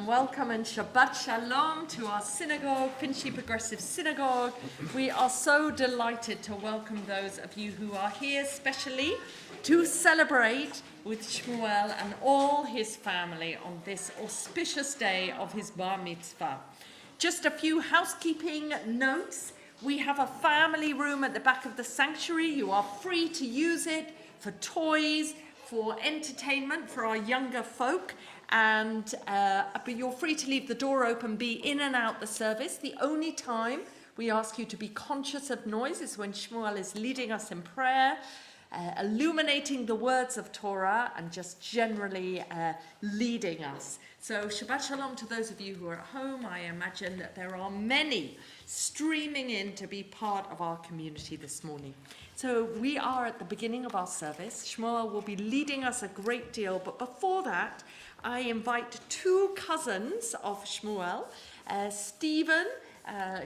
Welcome and Shabbat Shalom to our synagogue, Finchley Progressive Synagogue. We are so delighted to welcome those of you who are here specially to celebrate with Shmuel and all his family on this auspicious day of his bar mitzvah. Just a few housekeeping notes. We have a family room at the back of the sanctuary. You are free to use it for toys, for entertainment for our younger folk. But you're free to leave the door open, be in and out the service. The only time we ask you to be conscious of noise is when Shmuel is leading us in prayer, illuminating the words of Torah, and just generally leading us. So Shabbat Shalom to those of you who are at home. I imagine that there are many streaming in to be part of our community this morning. So we are at the beginning of our service. Shmuel will be leading us a great deal, but before that, I invite two cousins of Shmuel, Stephen,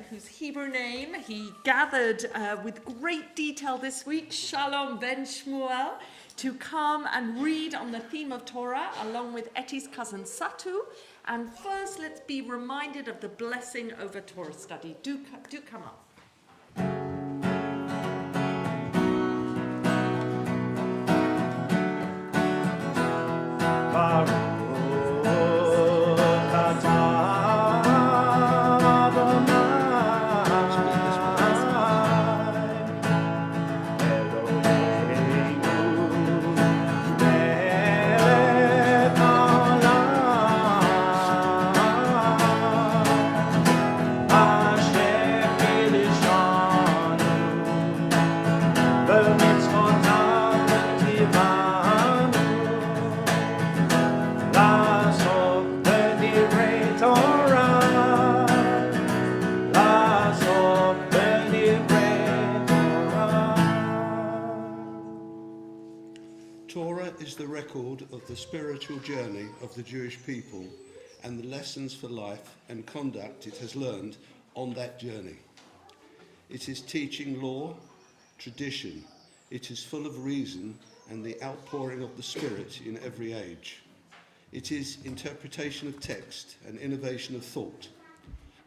whose Hebrew name he gathered with great detail this week, Shalom ben Shmuel, to come and read on the theme of Torah, along with Etty's cousin Satu. And first, let's be reminded of the blessing over Torah study. Do come up. Of the spiritual journey of the Jewish people and the lessons for life and conduct it has learned on that journey. It is teaching law, tradition. It is full of reason and the outpouring of the Spirit in every age. It is interpretation of text and innovation of thought.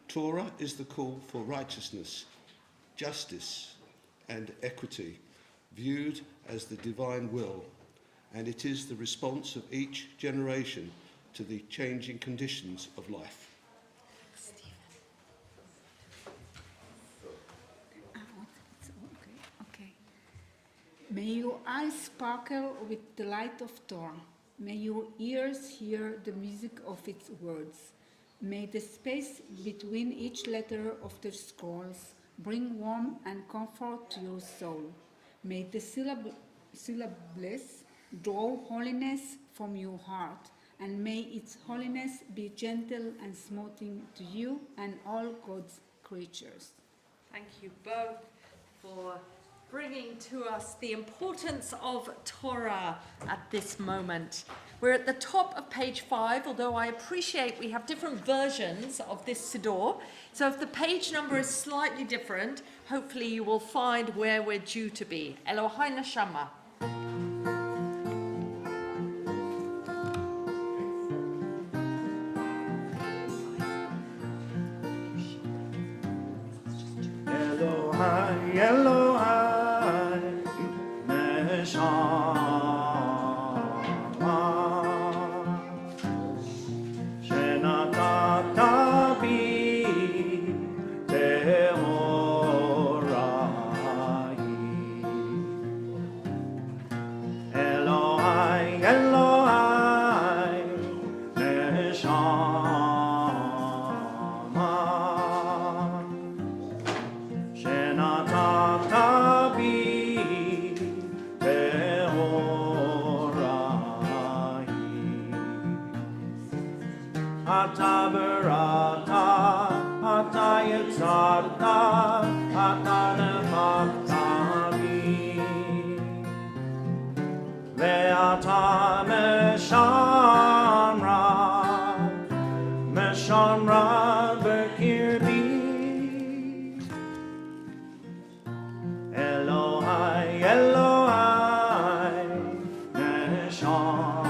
Torah is the call for righteousness, justice, and equity, viewed as the divine will, and it is the response of each generation to the changing conditions of life. Okay. May your eyes sparkle with the light of Torah. May your ears hear the music of its words. May the space between each letter of the scrolls bring warmth and comfort to your soul. May the syllables draw holiness from your heart, and may its holiness be gentle and smoothing to you and all God's creatures. Thank you both for bringing to us the importance of Torah at this moment. We're at the top of page 5, although I appreciate we have different versions of this siddur. So if the page number is slightly different, hopefully you will find where we're due to be. Elohai Neshama. Elohai, Elohai, Neshama, Shenatata bi Tehorai. Elohai, Elohai, Neshama. Ata berata, ata yitzarta, ata nefakta bi. Ve'ata meshamra b'kirbi. Elohai, Elohai, Neshama,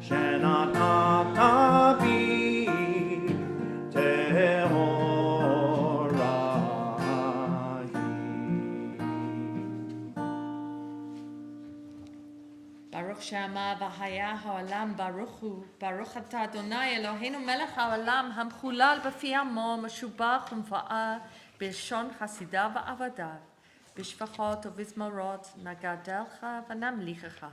Shenatata bi Tehorai. Baruch Shema v'haya ha'olam baruchu, Baruch atah Adonai Eloheinu melech ha'olam, hamchulal b'fi amo, meshubach umfa'ah, b'lshon chasidav v'avadav, b'shvachot u'vizmarot, nagadelcha v'namlichecha,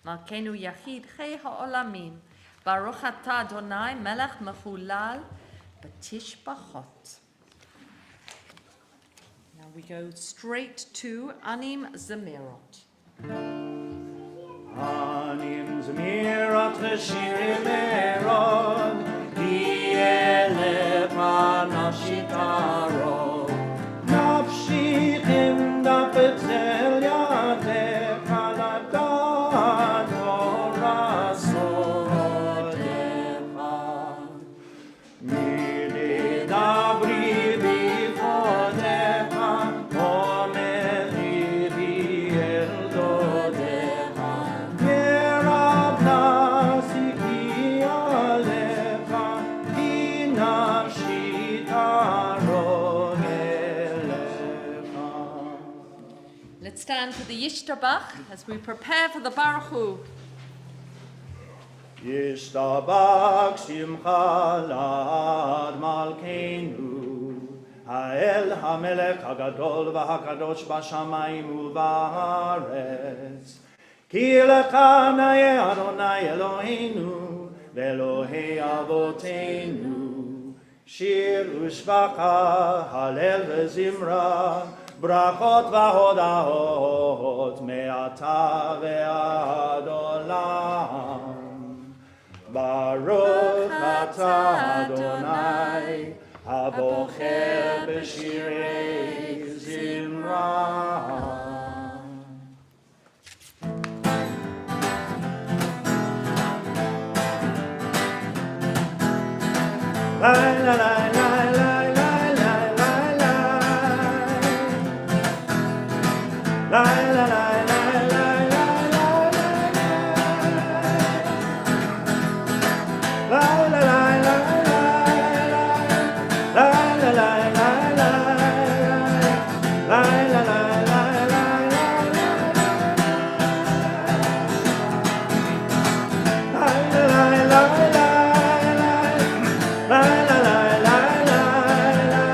malkeinu yachid chei ha'olamim, Baruch atah Adonai melech mechulal b'tishbachot. Now we go straight to Anim Zemirot. Anim Zemirot v'shirim erod, Hi'elef ha'nafshitarod, Nafshi chimda b'tzel yadecha nagad Torah sodecha. Mididabri b'chodecha, omer libi el dodecha, Yerav nafsi ki alecha, ki nafshi tarod elecha. Let's stand for the Yishtabach as we prepare for the Baruch Hu. Yishtabach simcha lad malkeinu, Ha'el ha'melech ha'gadol v'ha'kadosh b'shamayim u'ba'aretz. Ki lecha na'eh Adonai Eloheinu, v'Elohei avoteinu. Shir u'shvacha, halel v'zimra, brachot v'hodahot, me'ata ve'ad olam. Baruch atah Adonai, abocher b'shirei zimra. La la la la la la la la la. La la la la la la la la. La la la la la la. La la la la la la. La la la la la la. La la la la la. La la la la la la.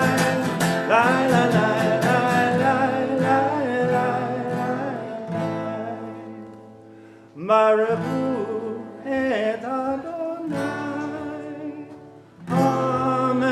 La la la la la la la. Baruch et Adonai, Amevorach.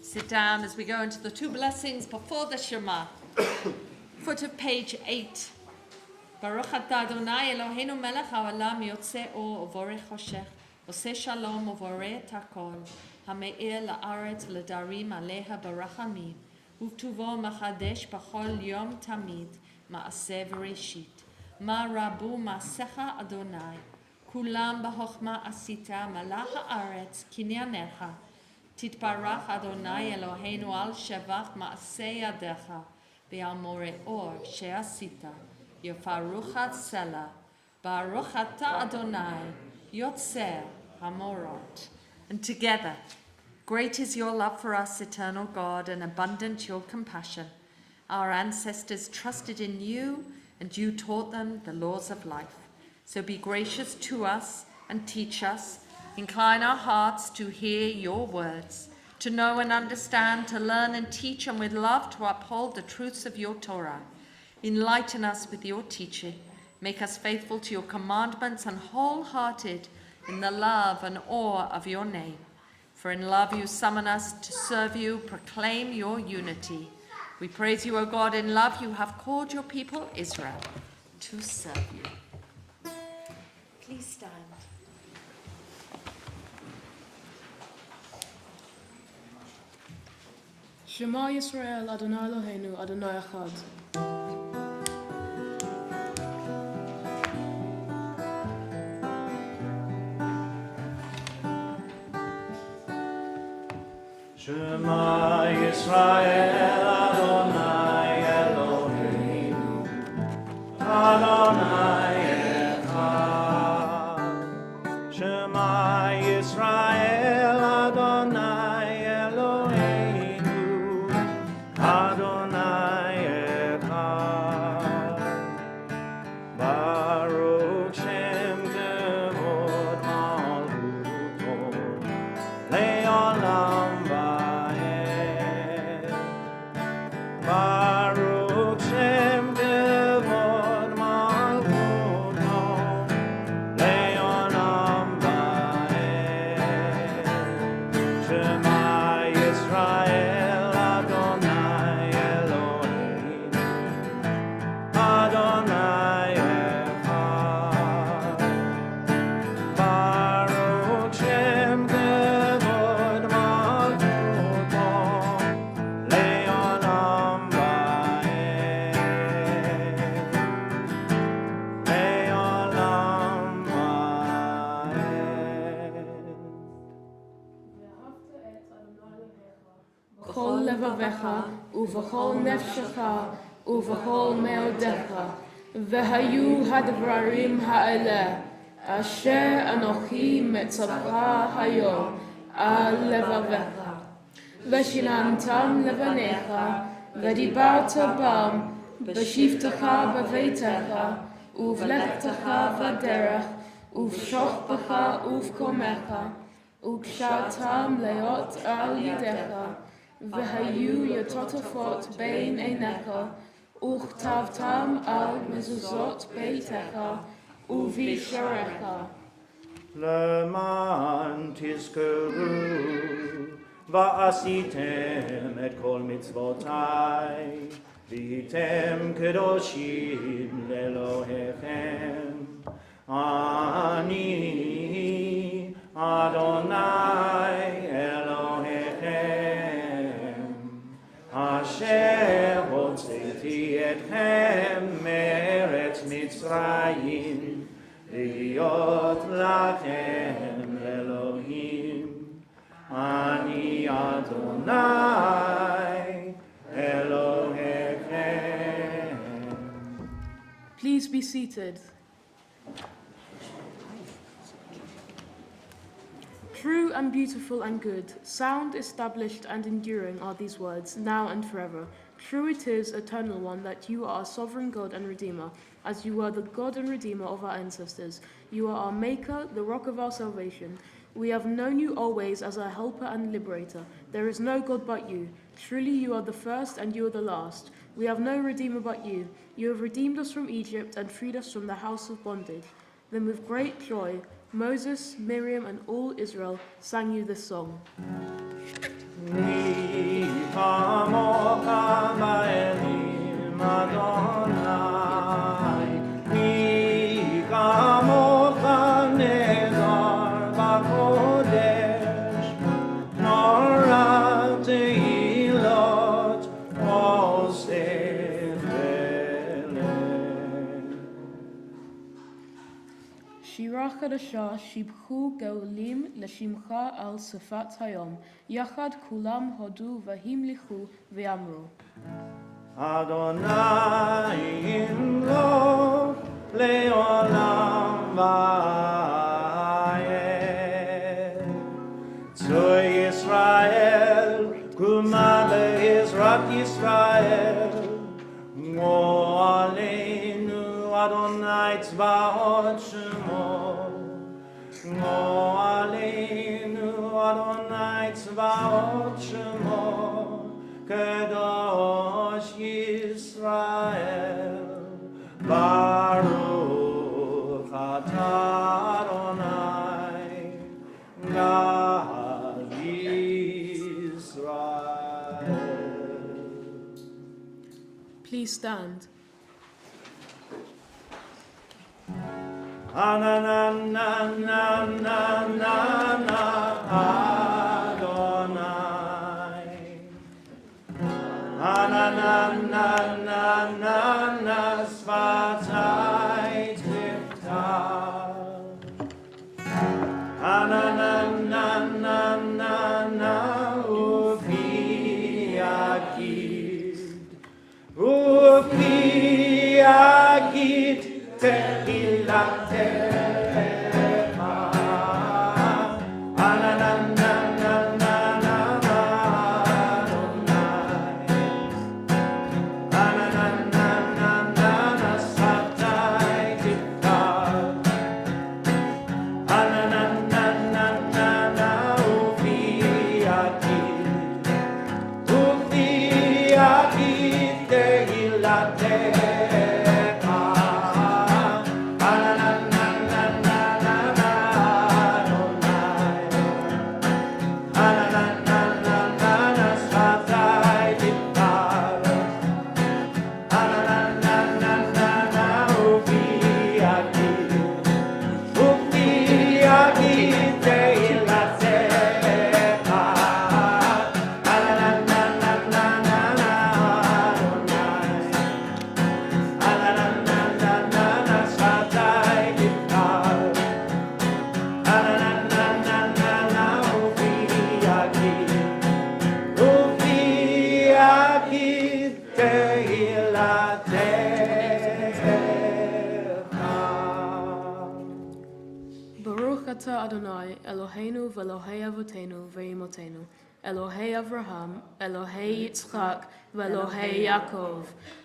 Sit down as we go into the two blessings before the Shema. Foot of page 8. Baruch atah Adonai Eloheinu melech haolam yotzei or uvorech choshech, oseh shalom uvoreh et hakol, hame'ir la'aretz ledarim aleha barachamim, uvtuvo machadesh b'chol yom tamid, ma'aseh v'reshit. Ma rabu ma'asecha Adonai, kulam b'chochma asita malach ha'aretz kinyanecha. Titbarach Adonai Eloheinu al shevach ma'aseh yadecha, ve'al more'or she'asita, yofaruchat sela, baruch atah Adonai, yotzei hamorot. And together, great is your love for us, eternal God, and abundant your compassion. Our ancestors trusted in you, and you taught them the laws of life. So be gracious to us and teach us. Incline our hearts to hear your words, to know and understand, to learn and teach, and with love to uphold the truths of your Torah. Enlighten us with your teaching. Make us faithful to your commandments and wholehearted in the love and awe of your name. For in love you summon us to serve you, proclaim your unity. We praise you, O God, in love you have called your people Israel to serve you. Please stand. Shema Yisrael, Adonai Eloheinu, Adonai Echad. Shema Yisrael, Adonai Eloheinu, Adonai Echad. Shema Yisrael, Adonai Eloheinu, Adonai Echad. Baruch Shem Kevod Malchuto, Le'olam. Baruch Shem Kevod Malchuto, Le'olam Va'ed. Shema Yisrael, Adonai Eloheinu, Adonai Echad. Baruch Shem Kevod Malchuto, Le'olam B'chol levavecha, uv'chol nefshecha, uv'chol meodecha, v'hayu hadvarim ha'eleh, asher anochi metzavcha hayom, al levavecha. V'shinantam levanecha, v'dibarta bam, v'shivtecha b'veitecha, uv'lechtecha v'derech, uv'shochbecha uv'komecha, וקשרתם להיות על ידיך, והיו יתוטפות בין עיניך, וכתבתם על מזוזות ביתך ובשעריך. למען תזכרו ועשיתם את כל מצוותיי, והייתם קדושים לאלוהיכם. אני אדוני אלוהיכם, אשר הוצאתי אתכם מארץ מצרים, להיות לכם לאלוהים. אני אדוני אלוהיכם. Please be seated. True and beautiful and good, sound, established and enduring are these words, now and forever. True it is, eternal one, that you are our sovereign God and Redeemer, as you were the God and Redeemer of our ancestors. You are our Maker, the rock of our salvation. We have known you always as our helper and liberator. There is no God but you. Truly you are the first and you are the last. We have no Redeemer but you. You have redeemed us from Egypt and freed us from the house of bondage. Then with great joy, Moses, Miriam, and all Israel sang you this song. שירה חדשה שיבחו גאולים לשמך על שפת היום. יחד כולם הודו והמליכו ואמרו. אדוני ימלוך לעולם ועד. צור ישראל, קומה בעזרת ישראל. גואלנו אדוני צבאות שמו. גואלנו אדוני צבאות שמו. קדוש ישראל, ברוך אתה אדוני, גאל ישראל. Please stand. Na na na na na na na Adonai. Na na na na na na na Svatai Tiftar. Na na na na na na na Ufi Agid. Ufi Agid Tehilatecha. Baruch atah Adonai, Eloheinu v'Elohei Avotenu v'Imotenu, Elohei Avraham, Elohei Yitzchak, v'Elohei Yaakov,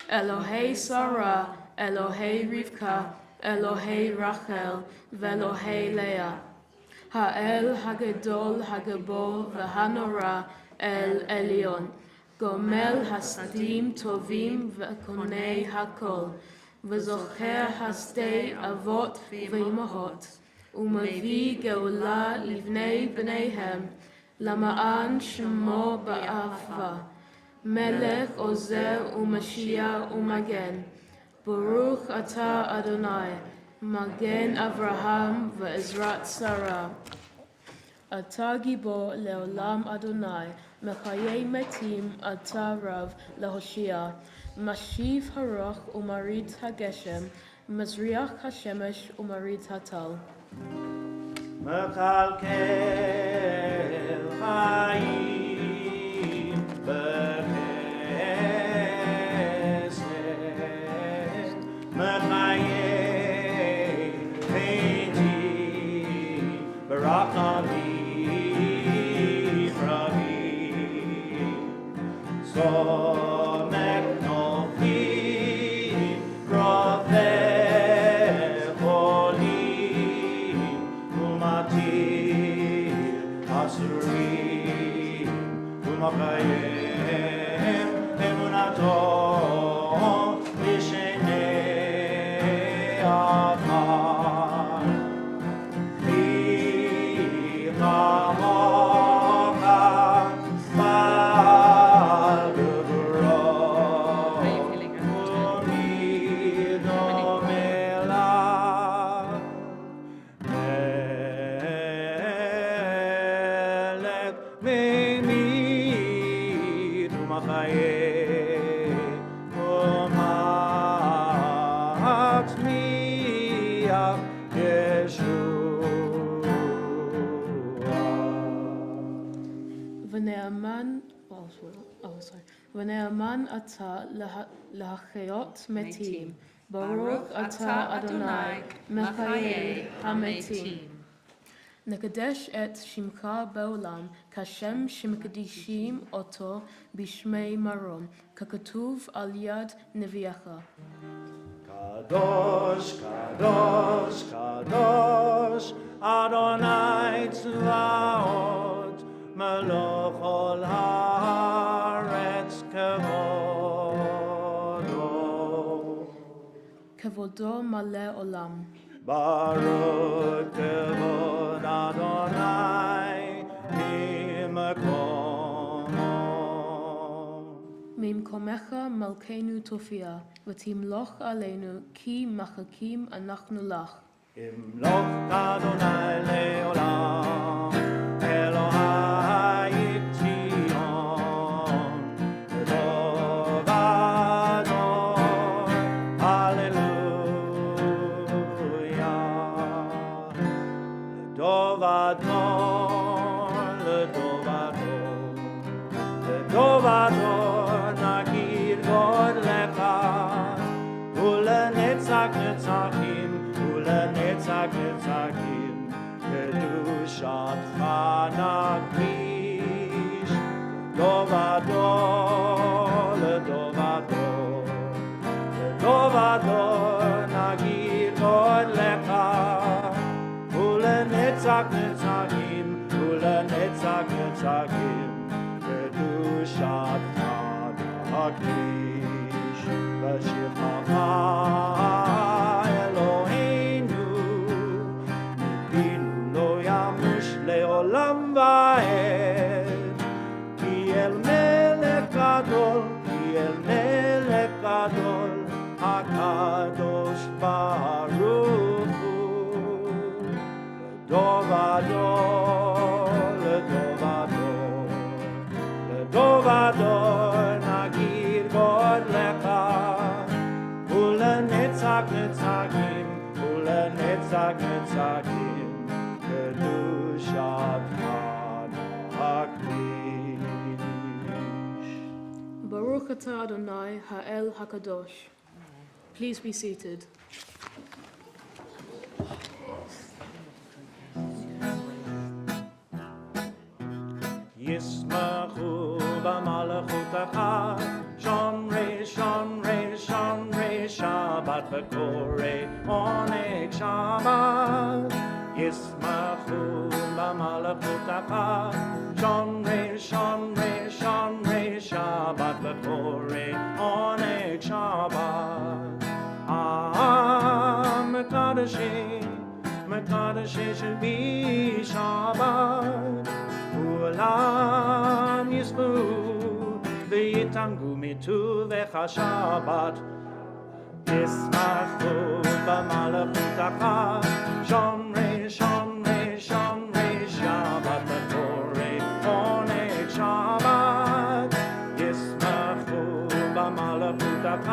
Elohei Sarah, Elohei Rivka, Elohei Rachel, v'Elohei Leah, Ha'el Hagedol Hagabor v'Hanora El Elyon, Gomel Hasdim Tovim v'Konei Hakol, v'Zocher Hasdei Avot v'Imahot, ומביא גאולה לבני בניהם, למען שמו באהבה, מלך עוזר ומשיח ומגן. ברוך אתה אדוני, מגן אברהם ועזרת שרה. אתה גיבור לעולם אדוני, מחיי מתים אתה רב להושיע, משיב הרוח ומוריד הגשם, מזריח השמש ומוריד הטל. מקלקל חיים בחסד, מחיים ונאמן אתה להחיות מתים. ברוך אתה אדוני מחיי המתים. נקדש את שמך בעולם, כשם שמקדישים אותו בשמי מרום, ככתוב על יד נביאך. קדוש, קדוש, קדוש, אדוני צבאות, מלוך כל הארץ כבודו. כבודו מלא עולם. ברוך כבוד אדוני ממקומו. ממקומך מלכנו תופיע, ותמלוך עלינו, כי מחכים אנחנו לך. ימלוך אדוני לעולם, אלוהי ציון, לדור ודור, הללויה. לדור ודור, לדור ודור, לדור ודור, נגיד גודלך, ולנצח נצחים, ולנצח נצחים, קדושתך נקדיש, לדור ודור, לדור ודור, לדור ודור, נגיד גודלך, ולנצח נצחים, ולנצח נצחים, קדושתך נקדיש. בשמך אלוהינו, ליבנו לא ימוש לעולם ועד, כי אל מלך גדול, כי אל מלך גדול, הקדוש ברוך הוא. לדור ודור, לדור ודור, לדור ודור, נגיד גודלך, ולנצח נצחים, ולנצח נצחים, קדושתך נקדיש. Baruch atah Adonai Ha'el HaKadosh. Please be seated. ישמחו במלכותך, שומרי שומרי שומרי שבת וקוראי עונג שבת. ישמחו במלכותך, שומרי שומרי שומרי שבת וקוראי עונג שבת. מקדשי שבי שבת, כולם ישמעו ויתענגו מטובך שבת. ישמחו במלכותך, שומרי שומרי שומרי שבת וקוראי עונג שבת. ישמחו במלכותך,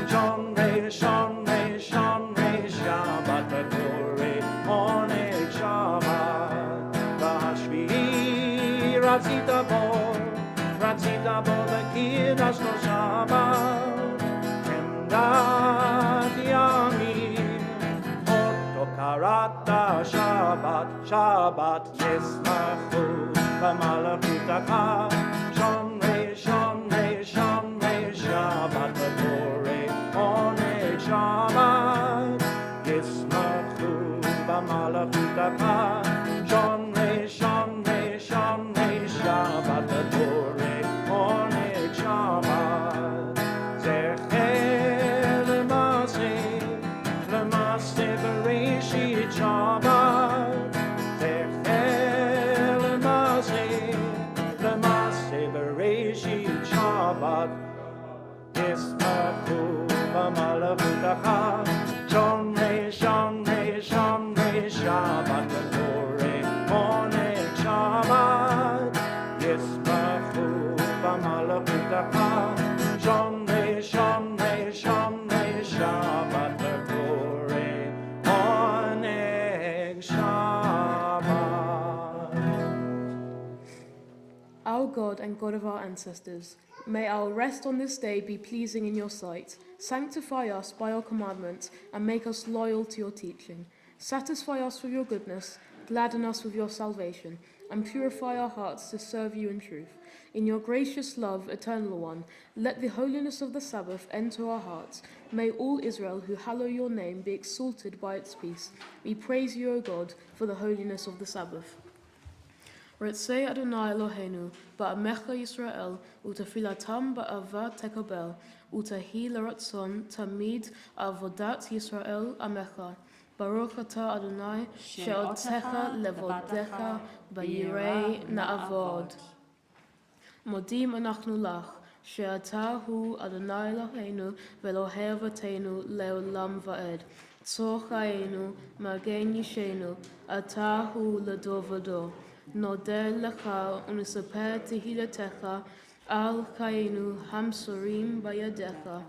שומרי שומרי שומרי שבת וקוראי עונג שבת. והשביעי רצית בו וקידשנו שבת. עמדת ימים, אותו קראת שבת. שבת ישמחו במלכותך, שומרי שומרי שומרי שבת וקוראי עונג שבת. ישמחו במלכותך, שומרי שומרי שומרי שבת וקוראי עונג שבת. זכר למעשה בראשית שבת. זכר למעשה בראשית שבת. ישמחו במלכותך, שומרי שומרי שומרי שבת וקוראי עונג שבת. ישמחו במלכותך, שומרי שומרי שומרי שבת וקוראי עונג שבת. Our God and God of our ancestors, May our rest on this day be pleasing in your sight. Sanctify us by your commandments and make us loyal to your teaching. Satisfy us with your goodness, gladden us with your salvation, and purify our hearts to serve you in truth. In your gracious love, Eternal One, let the holiness of the Sabbath enter our hearts. May all Israel who hallow your name be exalted by its peace. We praise you, O God, for the holiness of the Sabbath. Ritzei Adonai Eloheinu, ba'amecha Yisrael, utafilatam ba'ava tekabel, utahi l'ratzon tamid avodat Yisrael amecha. Baruch atah Adonai, she'otecha levodecha b'yirei na'avod. Modim anachnu lach, she'ata hu Adonai Eloheinu ve'Elohei avotenu le'olam va'ed. Tzor chayenu, magen yishenu, atah hu l'dor v'dor. Nodeh lecha unisapeh tehilatecha al chayenu hamsorim bayadecha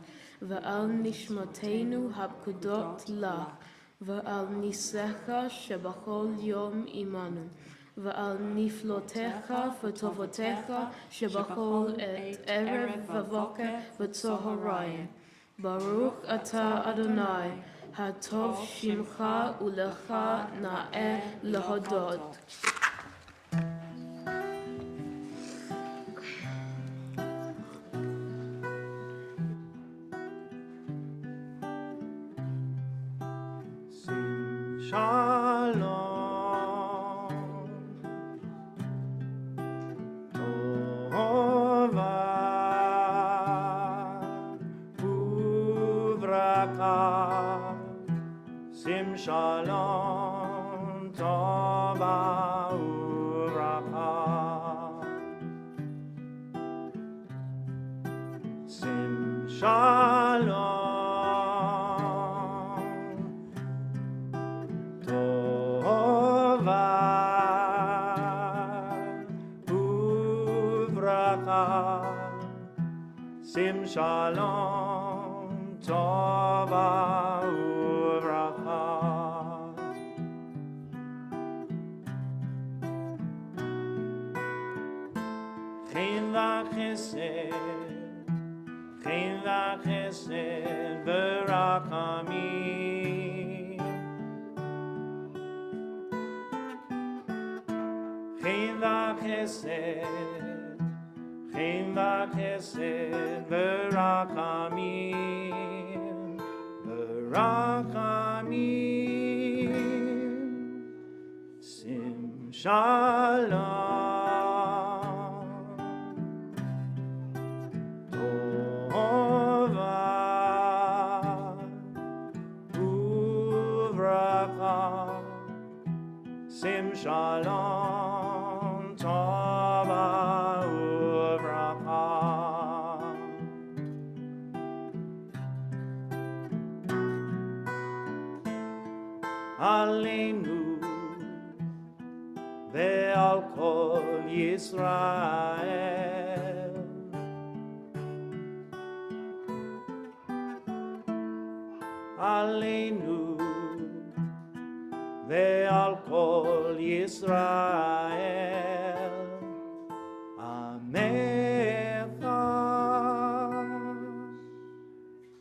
ve'al nishmatenu habkudot lach ve'al nisecha shebachol yom imanu ve'al niflotecha v'tovotecha shebachol et erev v'voker v'tzoharayim. Baruch atah Adonai hatov shimcha ulecha na'eh lehodot. Shalom, Tova, Uvraka, Sim Shalom, Tova, Uvraka, Sim Shalom. Sim Shalom, Tova Uvracha. Chen v'chesed v'rachamim. Chen v'chesed v'rachamim, Sim Shalom, Tova Uvracha, Sim Shalom, Tova Uvracha. Aleinu ve'al kol Yisrael, Aleinu ve'al kol Yisrael, Amecha,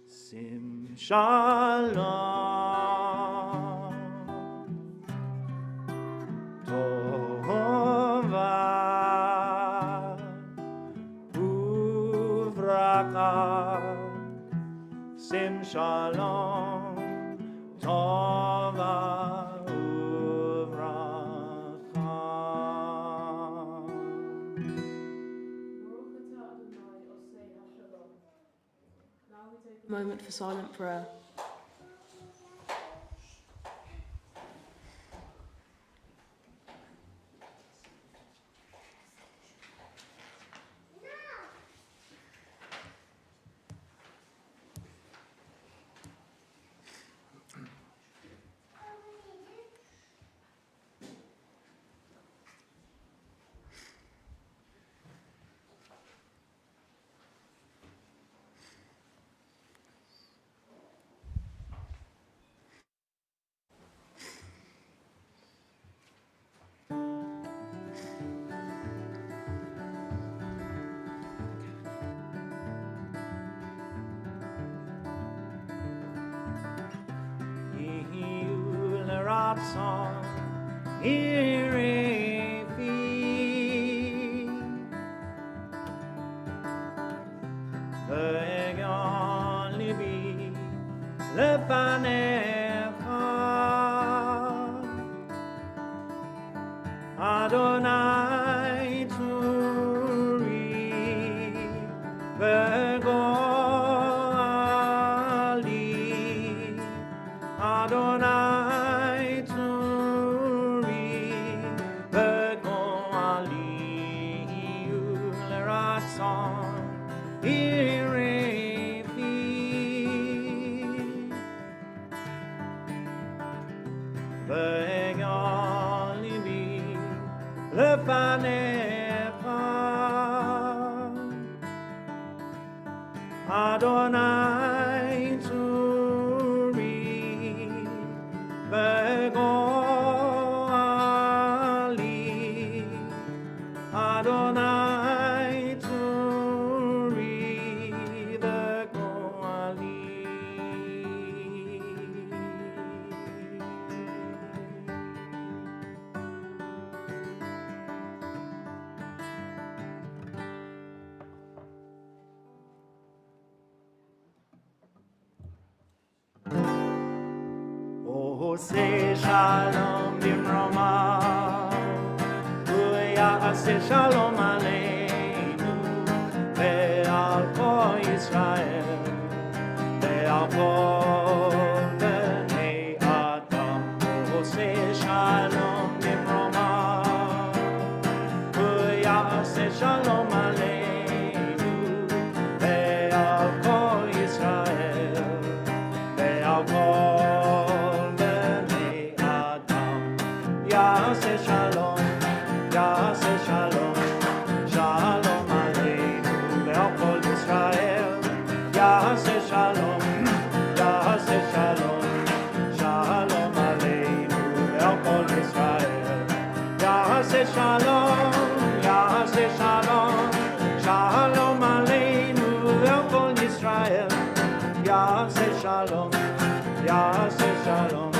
Sim Shalom. Sim Shalom, Tova Uvracha. Now we take a moment for silent prayer. ratson irefi ve'egon libi lefanecha Adonai turi ve'goli Adonai turi ve'goli uleratson irefi ve'egon libi lefanecha Adonai turi ve'goli Adonai turi ve'goli Oh, say shalom bimroma, say shalom aleinu, ve'al kol Yisrael, ve'al kol bnei Adam. Oh, say shalom bimroma, say shalom aleinu, ve'al kol Yisrael, ve'al kol Yaseh shalom, Yaseh shalom, shalom aleinu ve'al kol Yisrael. Yaseh shalom, Yaseh shalom, shalom aleinu ve'al kol Yisrael. Yaseh shalom, Yaseh shalom, shalom aleinu ve'al kol Yisrael. Yaseh shalom, Yaseh shalom,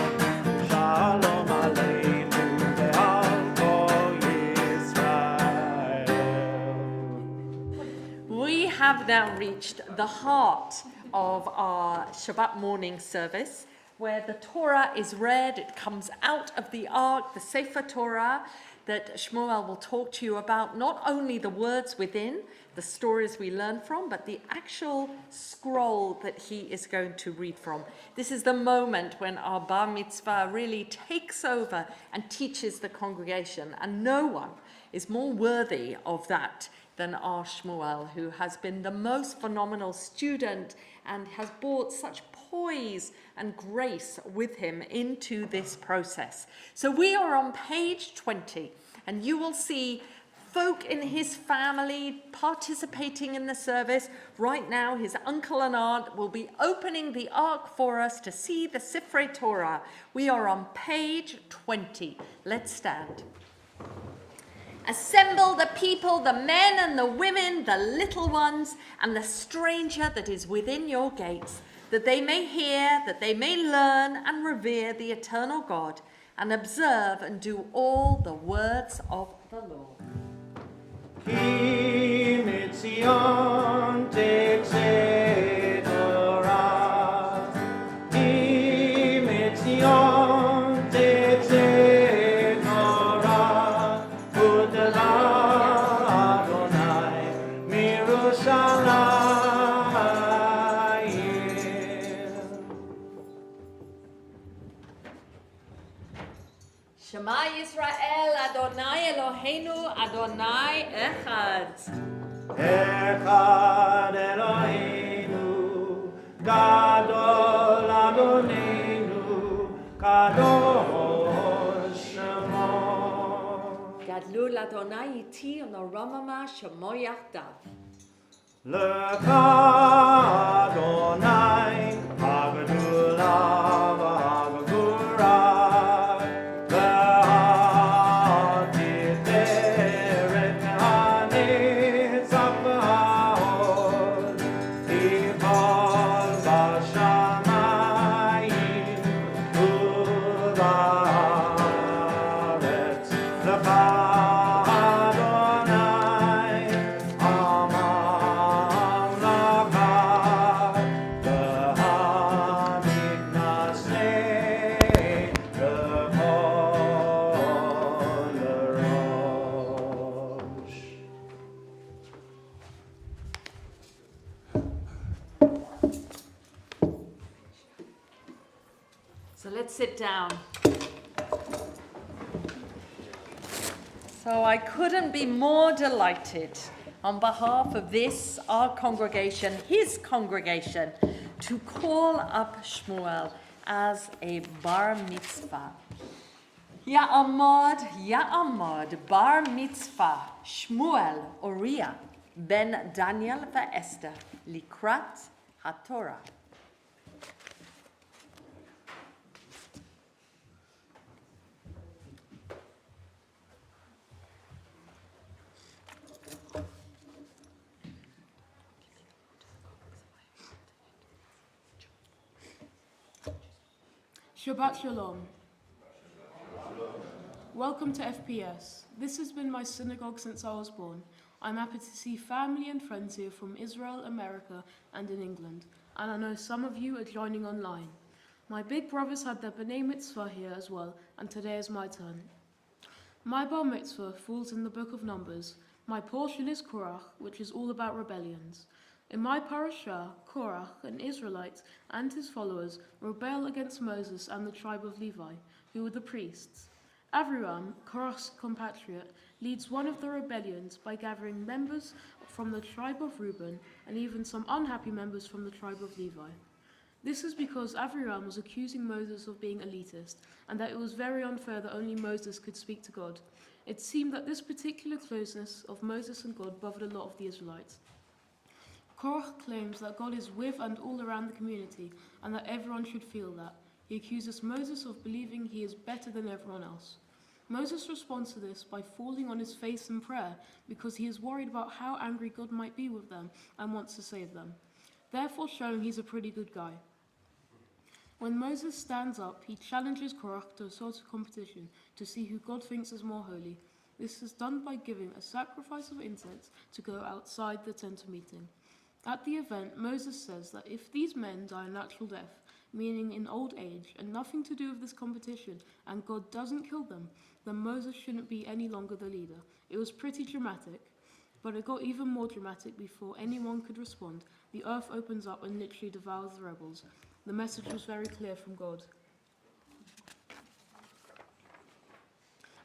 shalom aleinu ve'al kol Yisrael. We have now reached the heart of our Shabbat morning service, where the Torah is read. It comes out of the ark, the Sefer Torah, that Shmuel will talk to you about, not only the words within, the stories we learn from, but the actual scroll that he is going to read from. This is the moment when our bar mitzvah really takes over and teaches the congregation, and no one is more worthy of that than our Shmuel, who has been the most phenomenal student and has brought such poise and grace with him into this process. So we are on page 20, and you will see folk in his family participating in the service. Right now, his uncle and aunt will be opening the ark for us to see the Sifrei Torah. We are on page 20. Let's stand. Assemble the people, the men and the women, the little ones, and the stranger that is within your gates, that they may hear, that they may learn and revere the eternal God, and observe and do all the words of the Lord. Ki mitzion tetzeh Torah, ki mitzion tetzeh Torah, utela Adonai mirushalayim. Shema Yisrael, Adonai Eloheinu, Adonai Echad. Echad Eloheinu, Gadol Adonenu, Kadosh Shemo. Gadlul Adonai iti u'noromama shemo yachdav. Lecha Adonai, Hagdula v'Hagvura, v'Hatiteret v'Hanitzach v'Ha'od, Tifal b'shamayim u'ba'aretz. So let's sit down. So I couldn't be more delighted on behalf of this, our congregation, his congregation, to call up Shmuel as a bar mitzvah. Ya'amad, bar mitzvah, Shmuel Uriah, ben Daniel ve'Esther, likrat haTorah. Shabbat Shalom. Welcome to FPS. This has been my synagogue since I was born. I'm happy to see family and friends here from Israel, America, and in England. And I know some of you are joining online. My big brothers had their B'nai Mitzvah here as well, and today is my turn. My bar mitzvah falls in the book of Numbers. My portion is Korach, which is all about rebellions. In my parashah, Korach, an Israelite, and his followers rebel against Moses and the tribe of Levi, who were the priests. Aviram, Korach's compatriot, leads one of the rebellions by gathering members from the tribe of Reuben and even some unhappy members from the tribe of Levi. This is because Aviram was accusing Moses of being elitist and that it was very unfair that only Moses could speak to God. It seemed that this particular closeness of Moses and God bothered a lot of the Israelites. Korach claims that God is with and all around the community and that everyone should feel that. He accuses Moses of believing he is better than everyone else. Moses responds to this by falling on his face in prayer because he is worried about how angry God might be with them and wants to save them, therefore showing he's a pretty good guy. When Moses stands up, he challenges Korach to a sort of competition to see who God thinks is more holy. This is done by giving a sacrifice of incense to go outside the tent of meeting. At the event, Moses says that if these men die a natural death, meaning in old age, and nothing to do with this competition, and God doesn't kill them, then Moses shouldn't be any longer the leader. It was pretty dramatic, but it got even more dramatic before anyone could respond. The earth opens up and literally devours the rebels. The message was very clear from God.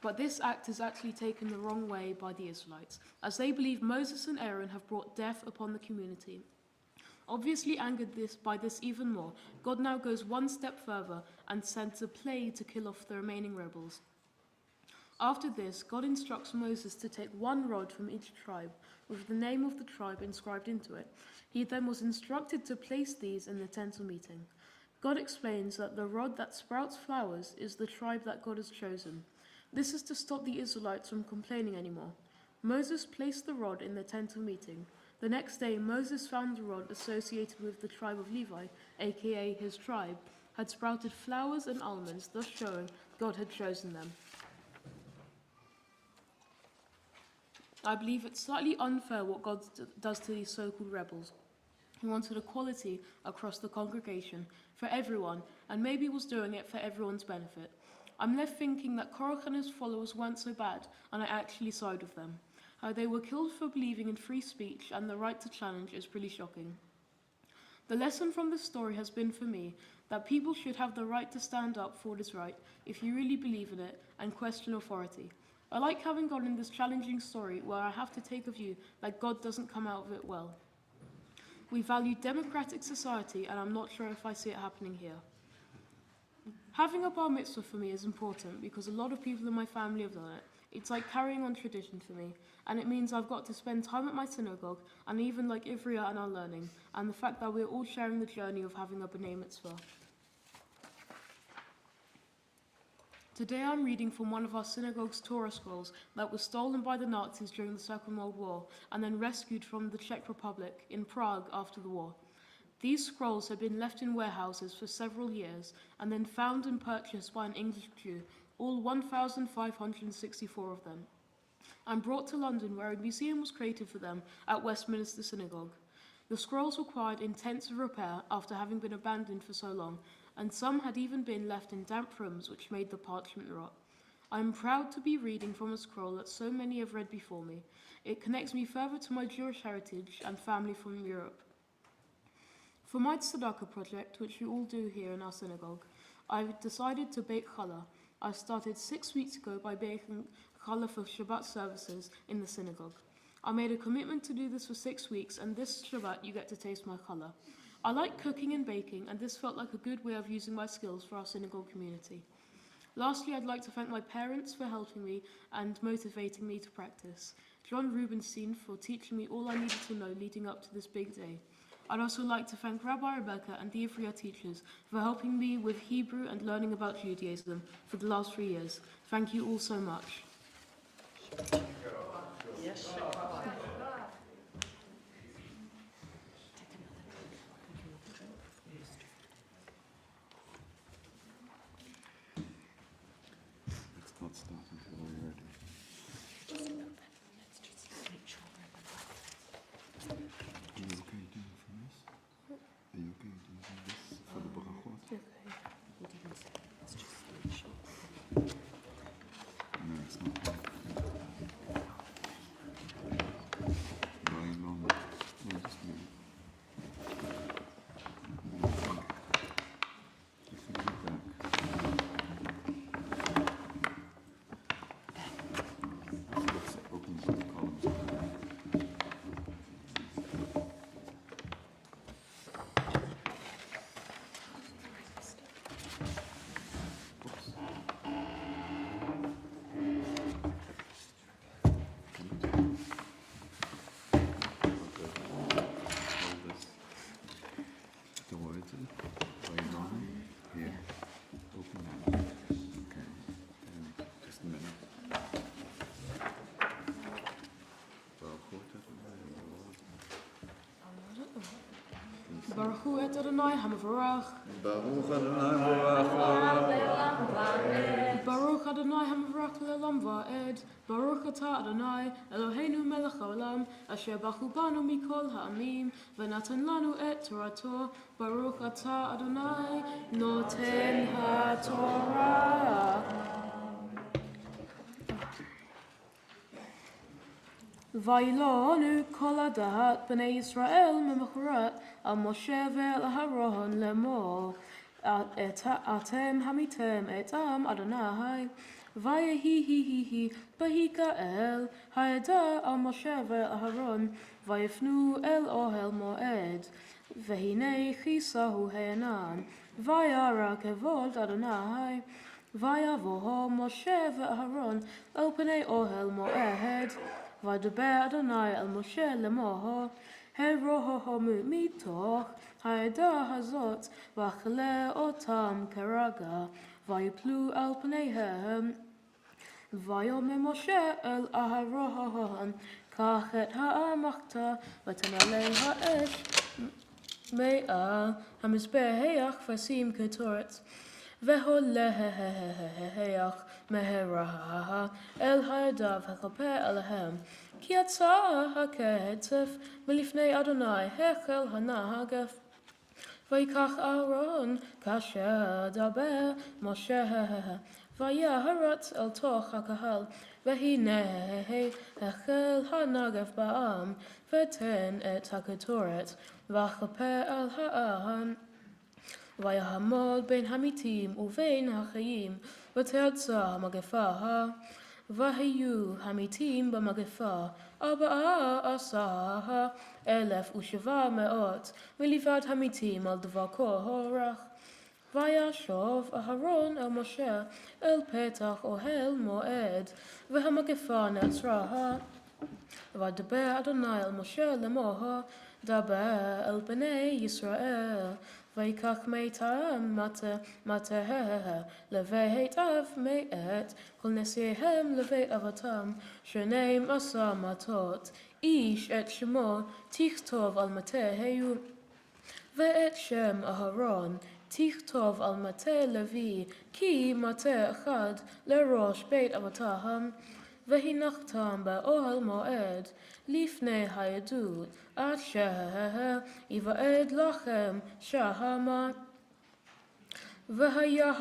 But this act is actually taken the wrong way by the Israelites, as they believe Moses and Aaron have brought death upon the community. Obviously angered by this even more, God now goes one step further and sends a plague to kill off the remaining rebels. After this, God instructs Moses to take one rod from each tribe, with the name of the tribe inscribed into it. He then was instructed to place these in the tent of meeting. God explains that the rod that sprouts flowers is the tribe that God has chosen. This is to stop the Israelites from complaining anymore. Moses placed the rod in the tent of meeting. The next day, Moses found the rod associated with the tribe of Levi, aka his tribe, had sprouted flowers and almonds, thus showing God had chosen them. I believe it's slightly unfair what God does to these so-called rebels. He wanted equality across the congregation for everyone, and maybe was doing it for everyone's benefit. I'm left thinking that Korach and his followers weren't so bad, and I actually side with them. How they were killed for believing in free speech and the right to challenge is pretty shocking. The lesson from this story has been for me that people should have the right to stand up for what is right if you really believe in it and question authority. I like having God in this challenging story where I have to take a view that God doesn't come out of it well. We value democratic society, and I'm not sure if I see it happening here. Having a bar mitzvah for me is important because a lot of people in my family have done it. It's like carrying on tradition for me, and it means I've got to spend time at my synagogue, and even like Ivria and our learning, and the fact that we're all sharing the journey of having a B'nai Mitzvah. Today I'm reading from one of our synagogue's Torah scrolls that was stolen by the Nazis during the Second World War, and then rescued from the Czech Republic in Prague after the war. These scrolls had been left in warehouses for several years, and then found and purchased by an English Jew, all 1,564 of them, and brought to London, where a museum was created for them at Westminster Synagogue. The scrolls required intensive repair after having been abandoned for so long, and some had even been left in damp rooms which made the parchment rot. I am proud to be reading from a scroll that so many have read before me. It connects me further to my Jewish heritage and family from Europe. For my tzedakah project, which we all do here in our synagogue, I've decided to bake challah. I started 6 weeks ago by baking challah for Shabbat services in the synagogue. I made a commitment to do this for 6 weeks, and this Shabbat you get to taste my challah. I like cooking and baking, and this felt like a good way of using my skills for our synagogue community. Lastly, I'd like to thank my parents for helping me and motivating me to practice. John Rubenstein for teaching me all I needed to know leading up to this big day. I'd also like to thank Rabbi Rebecca and the Ivria teachers for helping me with Hebrew and learning about Judaism for the last 3 years. Thank you all so much. Yes. Let's not start until we're ready. Let's just make sure Are you okay doing from this? Are you okay using this for the brachot? Let's just make sure. No, it's not. Very long. No, just a minute. No, I think you're back. Let's open the columns. Baruch Hu et Adonai Hamavarach. Baruch Adonai Baruch Baruch Adonai Hamavarach le'olam va'ed. Baruch atah Adonai Eloheinu melech haolam asher bachu banu mikol ha'amim v'natan lanu et Torato. Baruch atah Adonai noten ha'torah. Vaylonu kol adat b'nei Yisrael me'machorat al Moshe ve'al Aharon lemor atem hamitem etam Adonai vayehi bahikael ha'eda al Moshe ve'al Aharon vayifnu el ohel moed v'hinei chisahu he'enan vayara kevod Adonai vayavoho Moshe ve'Aharon el pnei ohel moed V'daber Adonai el Moshe lemor, heroho mitoch העדה הזאת, ואכלה אותם כרגע, ויפלו על פניהם. ויאמר משה אל אהרון, קח את האמחתה, ותנעלה האש מעל המזבח, ושים קטורת. והולך מהרה אל העדה וכפה עליהם, כי יצא הקצף מלפני אדוני החל הנגף. ויקח אהרון כאשר דבר משה, וירץ אל תוך הקהל, והנה החל הנגף בעם, ותן את הקטורת, וכפה על העם. ויעמוד בין המתים ובין החיים, ותרצה המגפה. והיו המתים במגפה 14,700, מלבד המתים על דבר קורח. וישוב אהרון אל משה אל פתח אוהל מועד, והמגפה נעצרה. ודבר אדוני אל משה לאמור, דבר אל בני ישראל, ויקח מאיתם מטה לבית אב מאת כל נשיאיהם לבית אבותם 12 מטות, איש את שמו תכתוב על מטהו, ואת שם אהרון תכתוב על מטה לוי, כי מטה אחד לראש בית אבותם. והנחתם באוהל מועד לפני העדות, אשר יוועד לכם שמה. והיה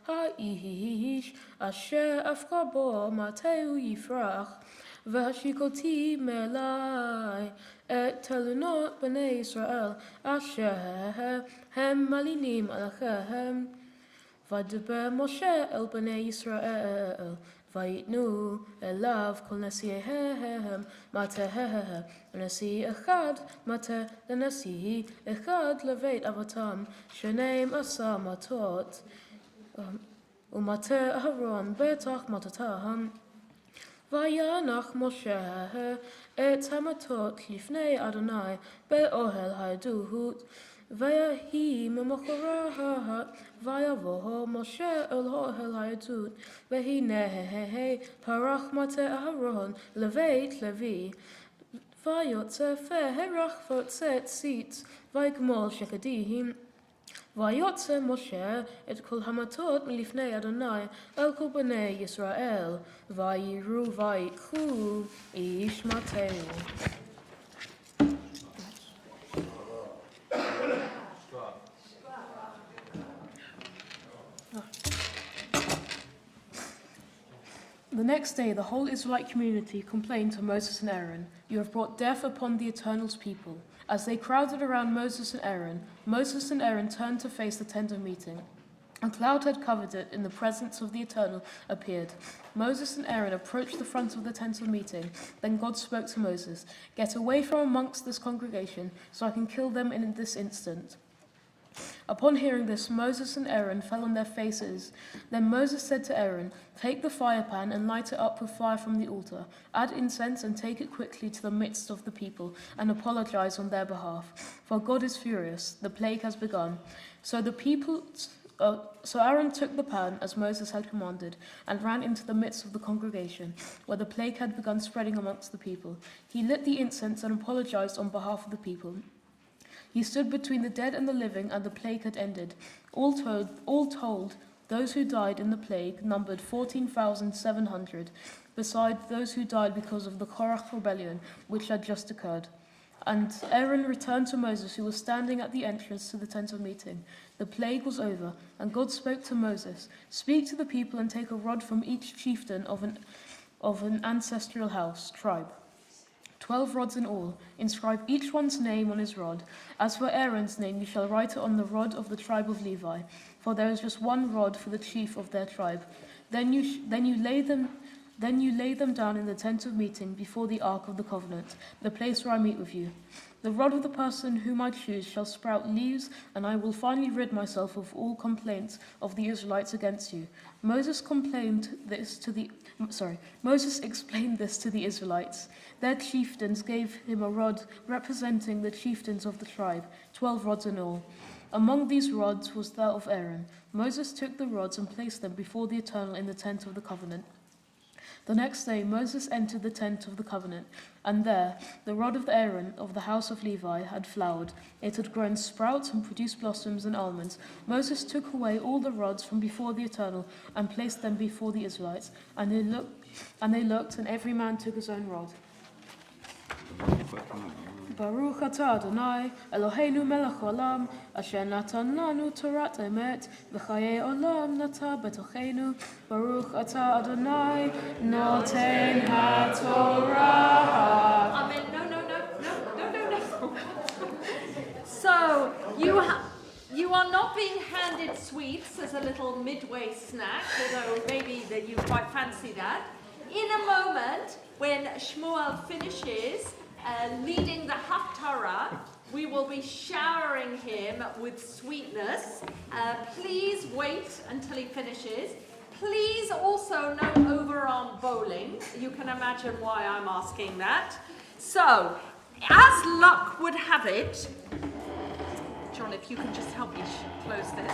האיש אשר אבקה בו מטהו יפרח, והשיקותי מאלי את תלונות בני ישראל אשר הם מלינים עליכם. וידבר משה אל בני ישראל, ויתנו אליו כל נשיאיהם מטה, נשיא אחד מטה לנשיא אחד לבית אבותם, 12 מטות, ומטה אהרון בתוך מטותם. וינח משה את המטות לפני אדוני באוהל העדות, ויהי ממחרת ויבוא משה אל אוהל העדות, והנה פרח מטה אהרון לבית לוי, ויוצא פרח ויוצא ציץ ויגמול שקדים. ויוצא משה את כל המטות מלפני אדוני אל כל בני ישראל, ויראו ויקחו איש מטהו. The next day, the whole Israelite community complained to Moses and Aaron, "You have brought death upon the Eternal's people." As they crowded around Moses and Aaron turned to face the tent of meeting. A cloud had covered it, in the presence of the Eternal appeared. Moses and Aaron approached the front of the tent of meeting. Then God spoke to Moses, "Get away from amongst this congregation, so I can kill them in this instant." Upon hearing this, Moses and Aaron fell on their faces. Then Moses said to Aaron, "Take the fire pan and light it up with fire from the altar. Add incense and take it quickly to the midst of the people and apologize on their behalf. For God is furious. The plague has begun." So Aaron took the pan, as Moses had commanded, and ran into the midst of the congregation, where the plague had begun spreading amongst the people. He lit the incense and apologized on behalf of the people. He stood between the dead and the living, and the plague had ended. All told, those who died in the plague numbered 14,700, besides those who died because of the Korach rebellion, which had just occurred. And Aaron returned to Moses, who was standing at the entrance to the tent of meeting. The plague was over, and God spoke to Moses, "Speak to the people and take a rod from each chieftain of an ancestral house, tribe. 12 rods in all. Inscribe each one's name on his rod. As for Aaron's name, you shall write it on the rod of the tribe of Levi, for there is just one rod for the chief of their tribe. Then you lay them down in the tent of meeting before the ark of the covenant, the place where I meet with you. The rod of the person whom I choose shall sprout leaves, and I will finally rid myself of all complaints of the Israelites against you." Moses explained this to the Israelites. Their chieftains gave him a rod representing the chieftains of the tribe, 12 rods in all. Among these rods was that of Aaron. Moses took the rods and placed them before the Eternal in the tent of the covenant. The next day Moses entered the tent of the covenant, and there the rod of Aaron of the house of Levi had flowered. It had grown sprouts and produced blossoms and almonds. Moses took away all the rods from before the Eternal and placed them before the Israelites, and they looked, and every man took his own rod. Baruch atah Adonai, Eloheinu melech haolam, asher natan lanu torat emet, v'chayei olam nata betochenu. Baruch atah Adonai, noten haTorah. Amen. No. So you are not being handed sweets as a little midway snack, although maybe that you quite fancy that. In a moment, when Shmuel finishes leading the Haftarah, we will be showering him with sweetness. Please wait until he finishes. Please also no overarm bowling. You can imagine why I'm asking that. So, as luck would have it, John, if you can just help me close this.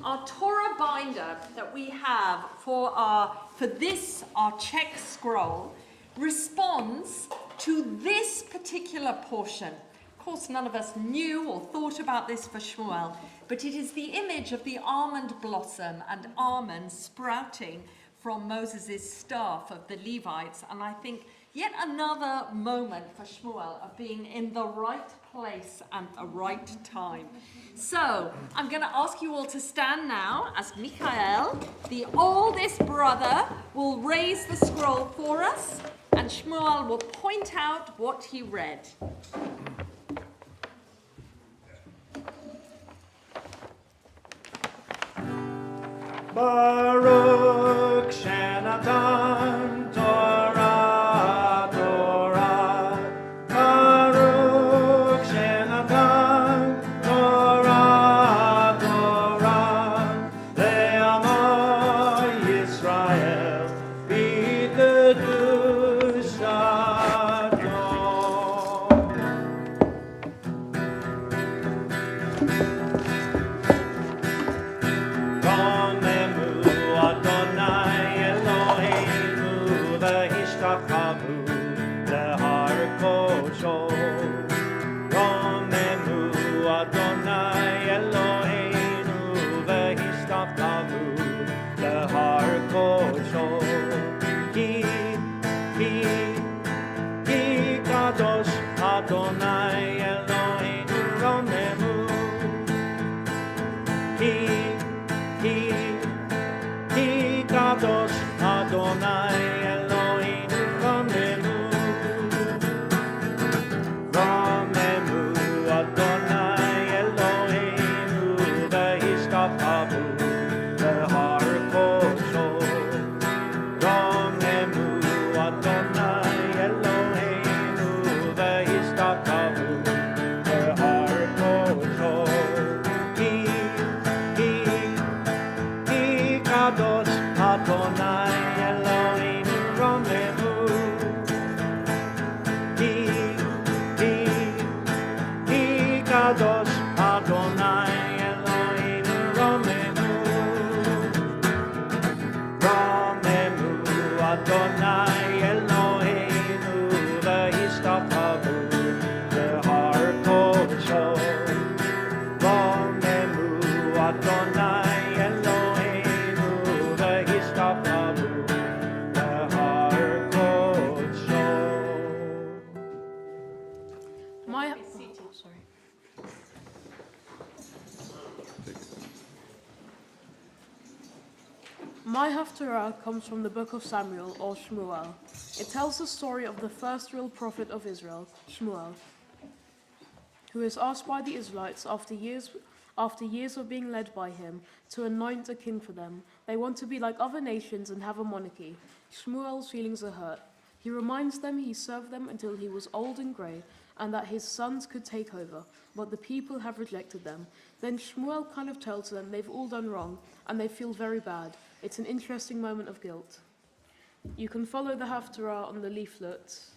Our Torah binder that we have for our check scroll responds to this particular portion. Of course, none of us knew or thought about this for Shmuel, but it is the image of the almond blossom and almonds sprouting from Moses' staff of the Levites, and I think yet another moment for Shmuel of being in the right place and the right time. So, I'm going to ask you all to stand now as Michael, the oldest brother, will raise the scroll for us, and Shmuel will point out what he read. My Haftarah comes from the book of Samuel, or Shmuel. It tells the story of the first real prophet of Israel, Shmuel, who is asked by the Israelites after years of being led by him to anoint a king for them. They want to be like other nations and have a monarchy. Shmuel's feelings are hurt. He reminds them he served them until he was old and grey, and that his sons could take over, but the people have rejected them. Then Shmuel kind of tells them they've all done wrong, and they feel very bad. It's an interesting moment of guilt. You can follow the Haftarah on the leaflets.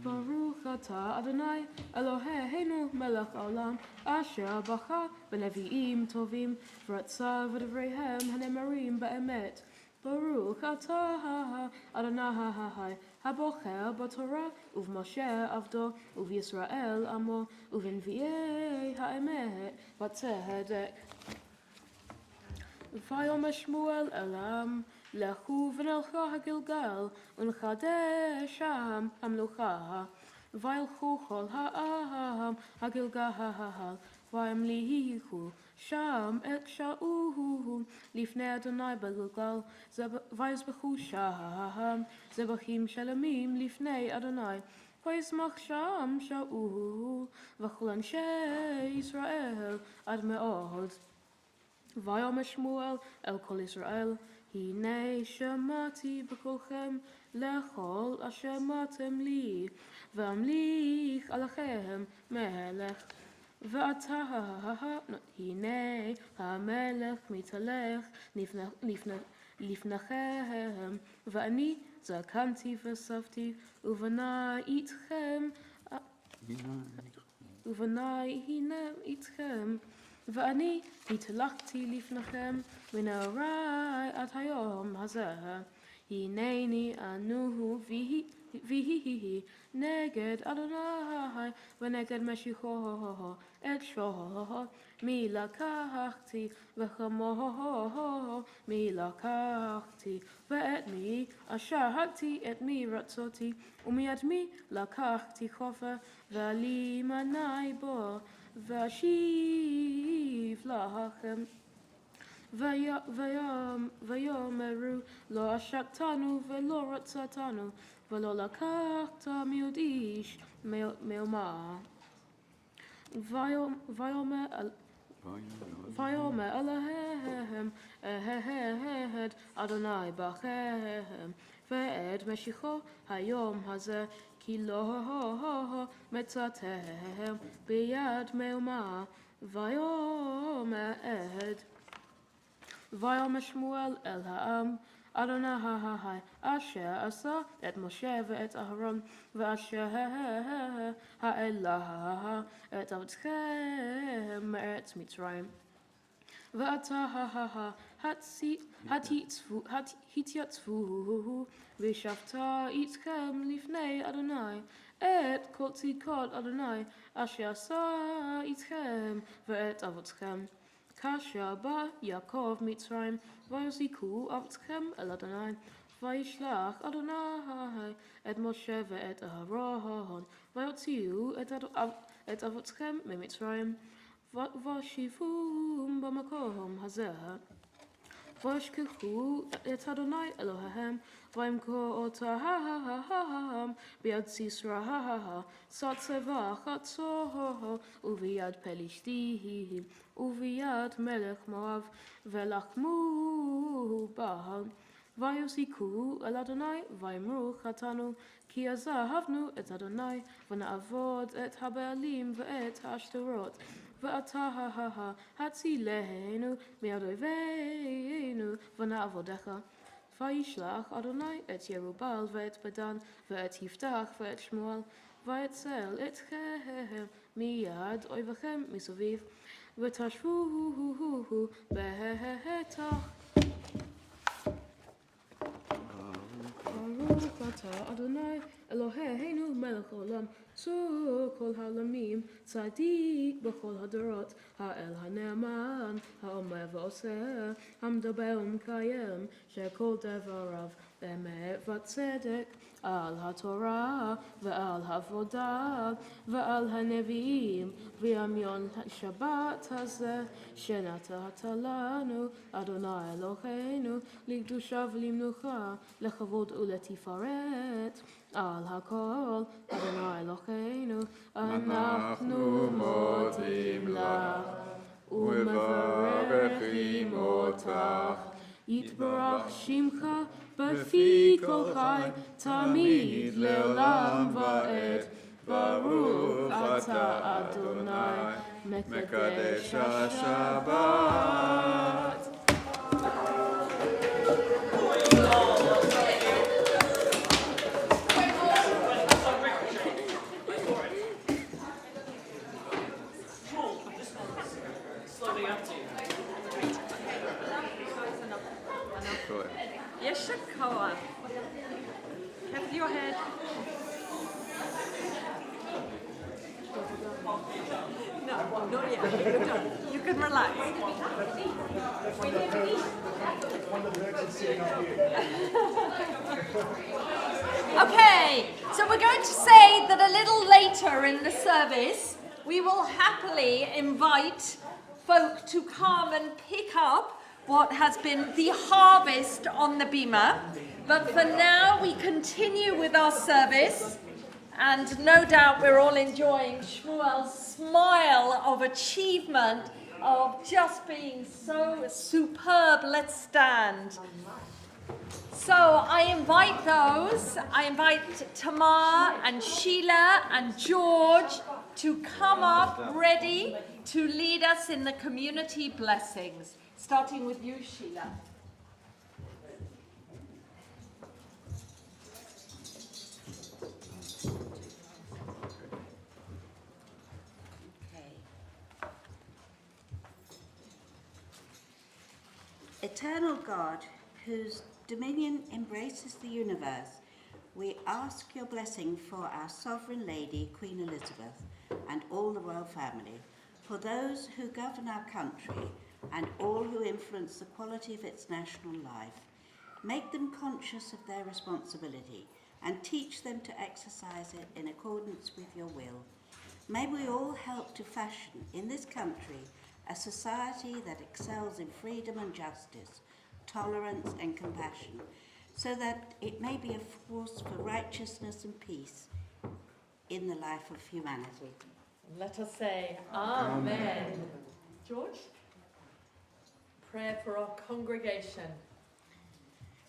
Baruch atah Adonai Eloheinu melech haolam asher bacha b'nevi'im tovim v'ratza v'devreihem hanemarim ba'emet. Baruch atah Adonai habocher b'Torah uv'Moshe avdo uv'Yisrael amo uv'nvi'ei ha'emet v'tzedek. Vayomer Shmuel elam לכו ונלכה הגלגל ונחדש שם המלוכה וילכו כל העם הגלגל וימליכו שם את שאול לפני אדוני בגלגל ויזבחו שם זבחים שלמים לפני אדוני וישמח שם שאול וכל אנשי ישראל עד מאוד. ויאמר שמואל אל כל ישראל הנה שמעתי בקולכם לכל אשר שמעתם לי ואמליך עליכם מלך ועתה הנה המלך מתהלך לפניכם ואני זקנתי וסבתי ובני הנה איתכם ואני התהלכתי לפניכם מנעורי עד היום הזה. הנני אנו ויהי נגד אדוני ונגד משיחו את שמו מי לקחתי וכמו מי לקחתי ואת מי אשרתי את מי רצותי ומיד מי לקחתי כופר ועלי מני בו ואשיב לכם. ויאמרו לא עשקתנו ולא רצתנו ולא לקחת מיוד איש מאומה. ויאמר אליהם אהד אדוני בכם ואת משיחו היום הזה כי לא מצאתם ביד מאומה. ויאמר אהד ויאמר שמואל אל העם Adonai Asher Asa et Moshe ve'et Aharon ve'asher ha'elah et avtchem me'eretz Mitzrayim. ואתה התייצבו ושבתה איתכם לפני אדוני את כל צדקות אדוני אשר עשה איתכם ואת אבותיכם. כאשר בא יעקב מצרים ויזעקו אבותיכם אל אדוני וישלח אדוני את משה ואת אהרון ויוציאו את אבותיכם ממצרים וישבו במקום הזה וישכחו את אדוני אלוהיהם וימכור אותם ביד סיסרא שר צבא חצור וביד פלישתים וביד מלך מואב ולחמו בהם ויזעקו אל אדוני ויאמרו חטאנו כי עזבנו את אדוני ונעבוד את הבעלים ואת האשתרות ואתה הצילנו מיד אויבינו ונעבודך. וישלח אדוני את ירובעל ואת בדן ואת יפתח ואת שמואל ויצל אתכם מיד אויביכם מסביב ותשבו בטח. ברוך אתה אדוני אלוהינו מלך העולם צור כל העולמים צדיק בכל הדורות האל הנאמן האומר ועושה המדבר ומקיים שכל דבריו אמת וצדק על התורה ועל העבודה ועל הנביאים ויום השבת הזה שנתת לנו אדוני אלוהינו לקדושה ולמנוחה לכבוד ולתפארת על הכל אדוני אלוהינו אנחנו מודים לך ומברכים אותך יתברך שמך בפי כל חי תמיד לעולם ועד ברוך אתה אדוני מקדש השבת. Yes, Koa. Keep your head. No, not yet. You're done. You can relax. Okay, so we're going to say that a little later in the service, we will happily invite folk to come and pick up what has been the harvest on the bima. But for now, we continue with our service. And no doubt we're all enjoying Shmuel's smile of achievement, of just being so superb. Let's stand. So I invite Tamar and Sheila and George to come up ready to lead us in the community blessings. Starting with you, Sheila. Eternal God, whose dominion embraces the universe, we ask your blessing for our Sovereign Lady, Queen Elizabeth, and all the royal family, for those who govern our country and all who influence the quality of its national life. Make them conscious of their responsibility and teach them to exercise it in accordance with your will. May we all help to fashion in this country a society that excels in freedom and justice, tolerance and compassion, so that it may be a force for righteousness and peace in the life of humanity. Let us say Amen. George? Prayer for our congregation.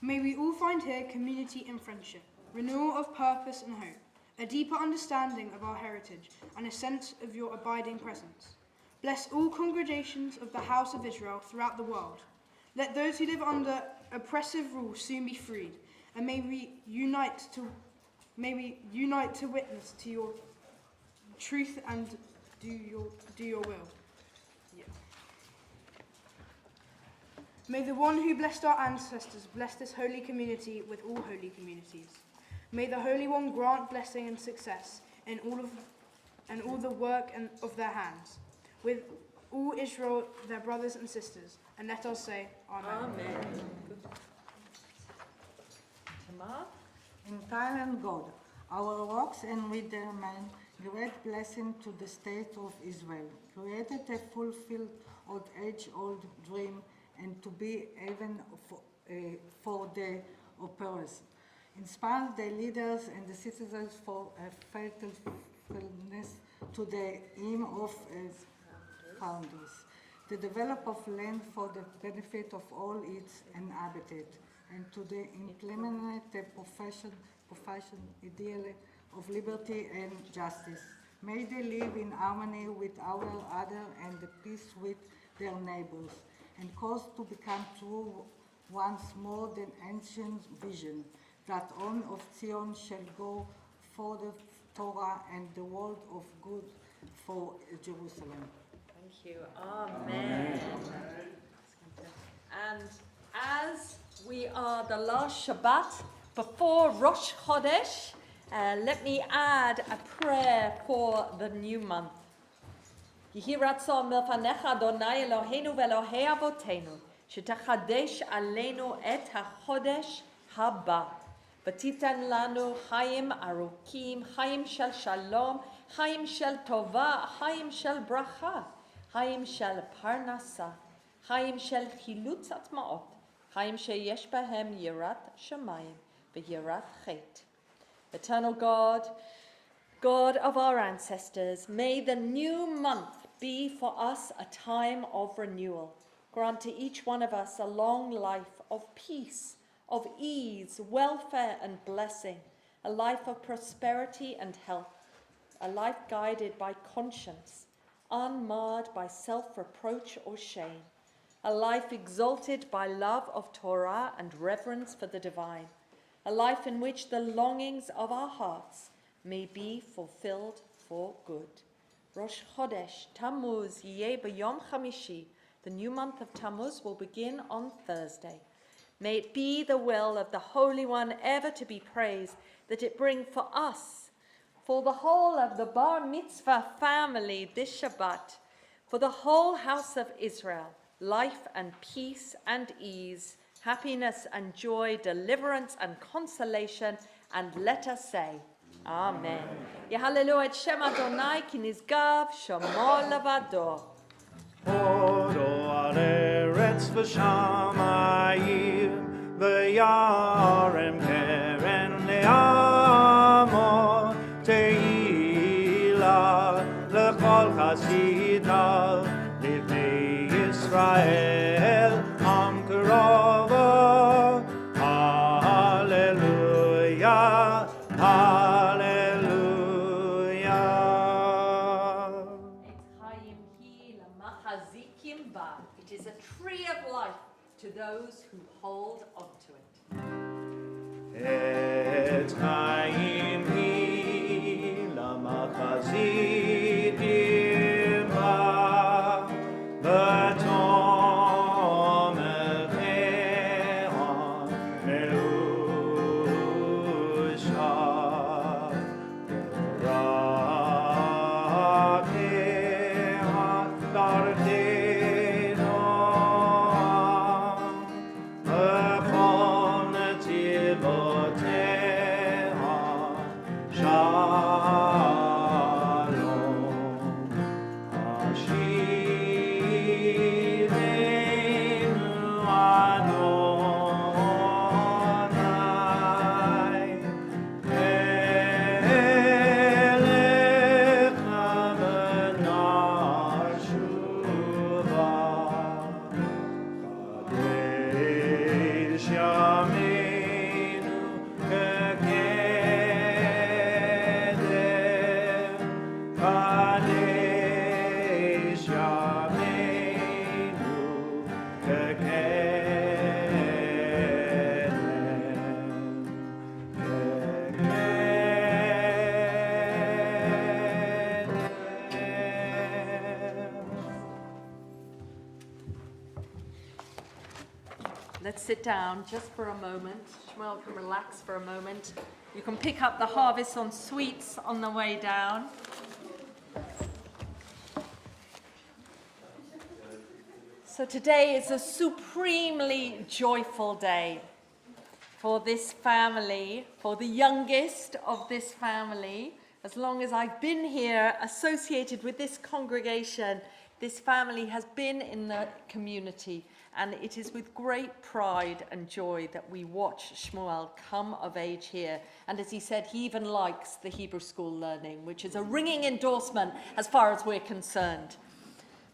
May we all find here community and friendship, renewal of purpose and hope, a deeper understanding of our heritage, and a sense of your abiding presence. Bless all congregations of the House of Israel throughout the world. Let those who live under oppressive rule soon be freed, and may we unite to witness to your truth and do your will. Yeah. May the one who blessed our ancestors bless this holy community with all holy communities. May the Holy One grant blessing and success in all the work of their hands, with all Israel, their brothers and sisters, and let us say, Amen. Amen. Tamar? In Thailand, God, our rocks and redeemer, great blessing to the state of Israel, created a fulfilled old age-old dream, and to be even for the oppressed. Inspire the leaders and the citizens for a faithfulness to the aim of its founders, the develop of land for the benefit of all its inhabitants, and to the implement the profession ideal of liberty and justice. May they live in harmony with our other and the peace with their neighbors, and cause to become true once more than ancient vision, that on of Zion shall go for the Torah and the word of good for Jerusalem. Thank you. Amen. And as we are the last Shabbat before Rosh Chodesh, let me add a prayer for the new month. Yehi ratzon milfanecha Adonai Eloheinu ve'Elohei avotenu, shetachadesh aleinu et hachodesh haba, v'titan lanu chayim arukim, chayim shel shalom, chayim shel tova, chayim shel bracha, chayim shel parnasa, chayim shel chilutz atmaot, chayim sheyesh bahem yirat shamayim v'yirat chet. Eternal God, God of our ancestors, may the new month be for us a time of renewal. Grant to each one of us a long life of peace, of ease, welfare and blessing, a life of prosperity and health, a life guided by conscience, unmarred by self-reproach or shame, a life exalted by love of Torah and reverence for the divine, a life in which the longings of our hearts may be fulfilled for good. Rosh Chodesh Tammuz yeh b'yom chamishi. The new month of Tammuz will begin on Thursday. May it be the will of the Holy One ever to be praised, that it bring for us, for the whole of the Bar Mitzvah family this Shabbat, for the whole house of Israel, life and peace and ease, happiness and joy, deliverance and consolation, and let us say, Amen. Yehallelu et Shem Adonai ki nizgav shamo levado. Odo al eretz v'shamayim v'yarem keren le'amo te'ila l'chol chasidav livnei Yisrael am kerova. Hallelujah, hallelujah. It is a tree of life to those who hold onto it. Et chaim hi lamachazitim ba, v'tom elcheon melusha, rakeha darteno upon the tiboteha let's sit down just for a moment. Shmuel can relax for a moment. You can pick up the harvest on sweets on the way down. So today is a supremely joyful day for this family, for the youngest of this family. As long as I've been here associated with this congregation, this family has been in the community, and it is with great pride and joy that we watch Shmuel come of age here. And as he said, he even likes the Hebrew school learning, which is a ringing endorsement as far as we're concerned.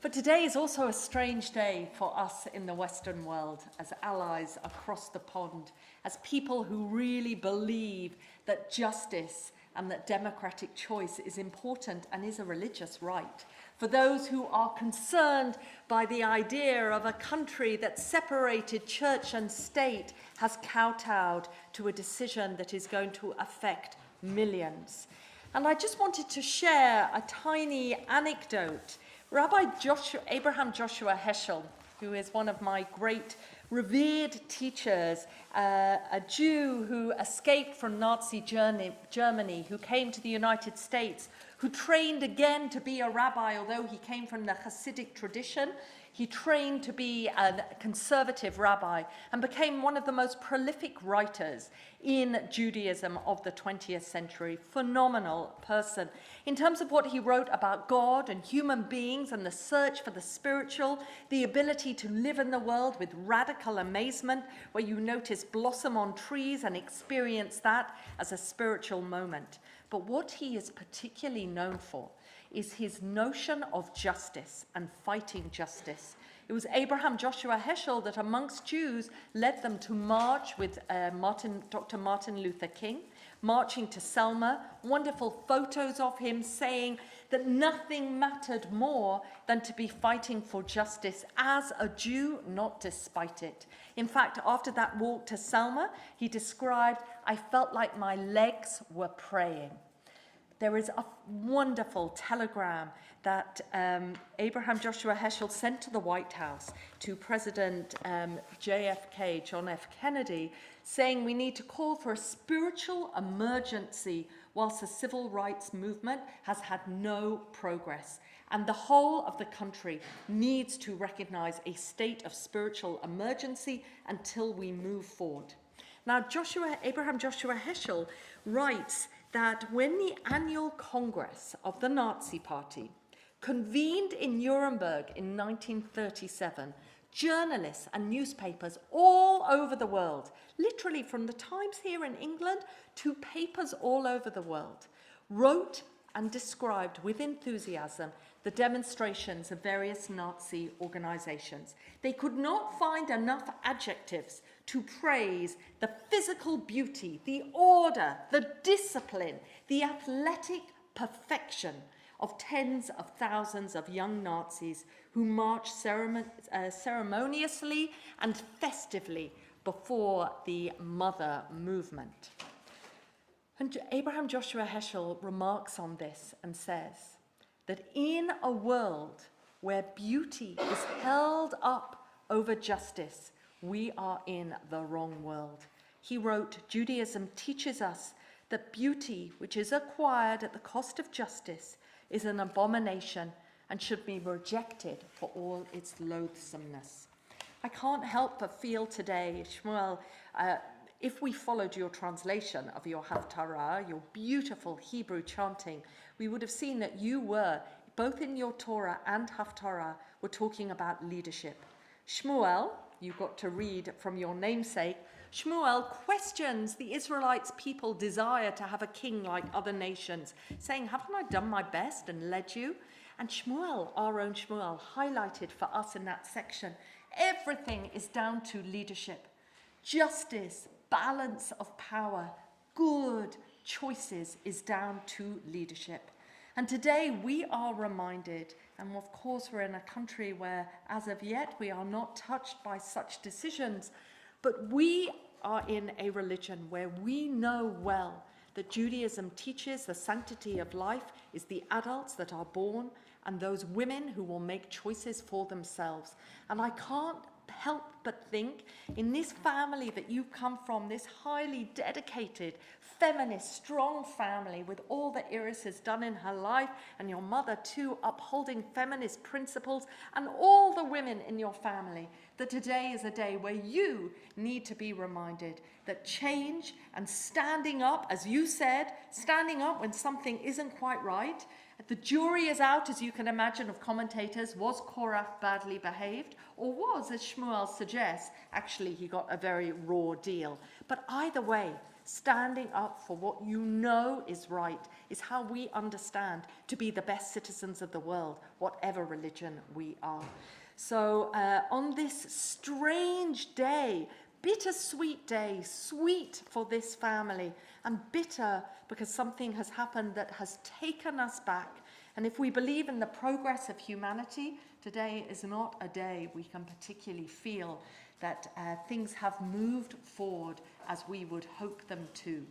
But today is also a strange day for us in the Western world as allies across the pond, as people who really believe that justice and that democratic choice is important and is a religious right. For those who are concerned by the idea of a country that separated church and state has kowtowed to a decision that is going to affect millions. And I just wanted to share a tiny anecdote. Abraham Joshua Heschel, who is one of my great revered teachers, a Jew who escaped from Nazi Germany, who came to the United States, who trained again to be a rabbi, although he came from the Hasidic tradition. He trained to be a conservative rabbi and became one of the most prolific writers in Judaism of the 20th century. Phenomenal person. In terms of what he wrote about God and human beings and the search for the spiritual, the ability to live in the world with radical amazement, where you notice blossom on trees and experience that as a spiritual moment. But what he is particularly known for is his notion of justice and fighting justice. It was Abraham Joshua Heschel that amongst Jews led them to march with Dr. Martin Luther King, marching to Selma, wonderful photos of him saying that nothing mattered more than to be fighting for justice as a Jew, not despite it. In fact, after that walk to Selma, he described, "I felt like my legs were praying." There is a wonderful telegram that Abraham Joshua Heschel sent to the White House to President JFK, John F. Kennedy, saying we need to call for a spiritual emergency whilst the civil rights movement has had no progress. And the whole of the country needs to recognize a state of spiritual emergency until we move forward. Now, Abraham Joshua Heschel writes that when the annual Congress of the Nazi Party convened in Nuremberg in 1937, journalists and newspapers all over the world, literally from the Times here in England to papers all over the world, wrote and described with enthusiasm the demonstrations of various Nazi organizations. They could not find enough adjectives to praise the physical beauty, the order, the discipline, the athletic perfection of tens of thousands of young Nazis who marched ceremoniously and festively before the Mother movement. And Abraham Joshua Heschel remarks on this and says that in a world where beauty is held up over justice, we are in the wrong world. He wrote, "Judaism teaches us that beauty, which is acquired at the cost of justice, is an abomination and should be rejected for all its loathsomeness." I can't help but feel today, Shmuel, if we followed your translation of your Haftarah, your beautiful Hebrew chanting, we would have seen that you were, both in your Torah and Haftarah, were talking about leadership. Shmuel, you got to read from your namesake, Shmuel questions the Israelites' people desire to have a king like other nations, saying, haven't I done my best and led you? And Shmuel, our own Shmuel, highlighted for us in that section, everything is down to leadership. Justice, balance of power, good choices is down to leadership. And today we are reminded, and of course we're in a country where as of yet we are not touched by such decisions, but we are in a religion where we know well that Judaism teaches the sanctity of life is the adults that are born and those women who will make choices for themselves. And I can't help but think, in this family that you come from, this highly dedicated, feminist, strong family with all that Iris has done in her life, and your mother too, upholding feminist principles, and all the women in your family, that today is a day where you need to be reminded that change and standing up, as you said, standing up when something isn't quite right. The jury is out, as you can imagine, of commentators. Was Korah badly behaved? Or was, as Shmuel suggests, actually he got a very raw deal? But either way, standing up for what you know is right is how we understand to be the best citizens of the world, whatever religion we are. So on this strange day, bittersweet day, sweet for this family, and bitter because something has happened that has taken us back. And if we believe in the progress of humanity, today is not a day we can particularly feel that things have moved forward as we would hope them to.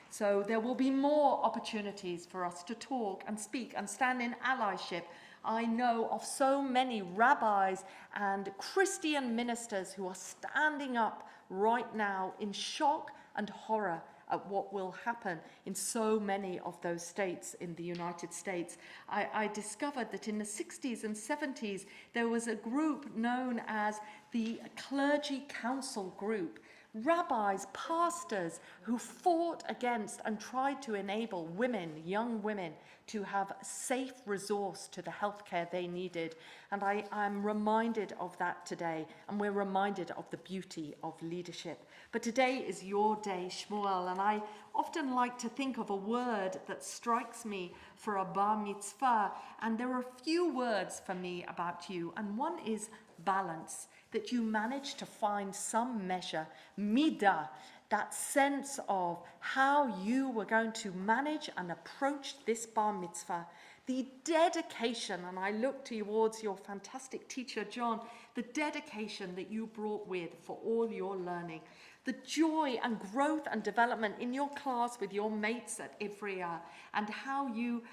So there will be more opportunities for us to talk and speak and stand in allyship. I know of so many rabbis and Christian ministers who are standing up right now in shock and horror at what will happen in so many of those states in the United States. I discovered that in the 60s and 70s, there was a group known as the Clergy Council Group, rabbis, pastors who fought against and tried to enable women, young women, to have safe resource to the healthcare they needed. And I'm reminded of that today, and we're reminded of the beauty of leadership. But today is your day, Shmuel, and I often like to think of a word that strikes me for a bar mitzvah, and there are a few words for me about you, and one is balance, that you manage to find some measure, midah, that sense of how you were going to manage and approach this bar mitzvah, the dedication, and I look towards your fantastic teacher, John, the dedication that you brought with for all your learning, the joy and growth and development in your class with your mates at Ivrea, and how you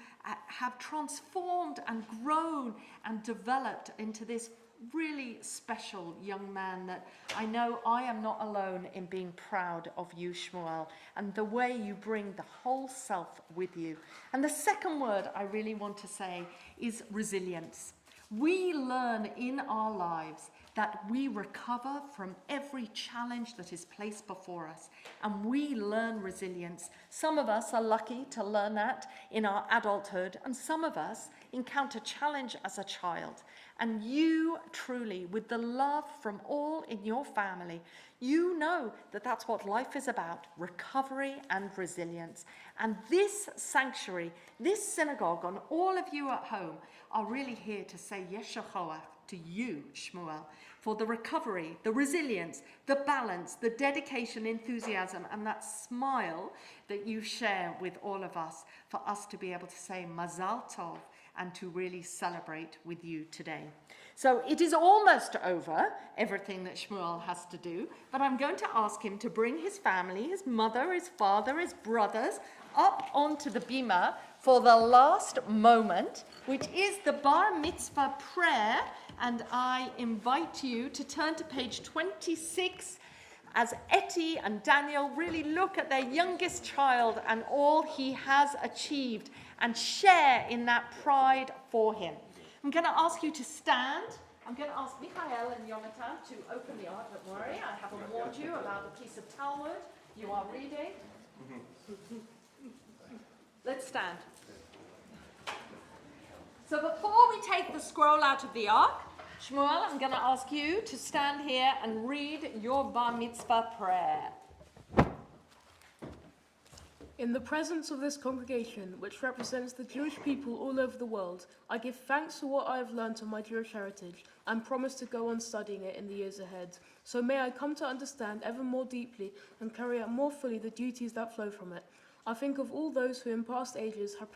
have transformed and grown and developed into this really special young man that I know I am not alone in being proud of you, Shmuel, and the way you bring the whole self with you. And the second word I really want to say is resilience. We learn in our lives that we recover from every challenge that is placed before us, and we learn resilience. Some of us are lucky to learn that in our adulthood, and some of us encounter challenge as a child. And you truly, with the love from all in your family, you know that that's what life is about, recovery and resilience. And this sanctuary, this synagogue, and all of you at home are really here to say Yeshachoach to you, Shmuel, for the recovery, the resilience, the balance, the dedication, enthusiasm, and that smile that you share with all of us, for us to be able to say Mazal Tov and to really celebrate with you today. So it is almost over, everything that Shmuel has to do, but I'm going to ask him to bring his family, his mother, his father, his brothers, up onto the bima for the last moment, which is the bar mitzvah prayer. And I invite you to turn to page 26 as Etty and Daniel really look at their youngest child and all he has achieved and share in that pride for him. I'm going to ask you to stand. I'm going to ask Michael and Jonathan to open the art. Don't worry, I haven't warned you about the piece of Talmud you are reading. Let's stand. So before we take the scroll out of the ark, Shmuel, I'm going to ask you to stand here and read your bar mitzvah prayer. In the presence of this congregation, which represents the Jewish people all over the world, I give thanks for what I have learned of my Jewish heritage and promise to go on studying it in the years ahead. So may I come to understand ever more deeply and carry out more fully the duties that flow from it. I think of all those who in past ages have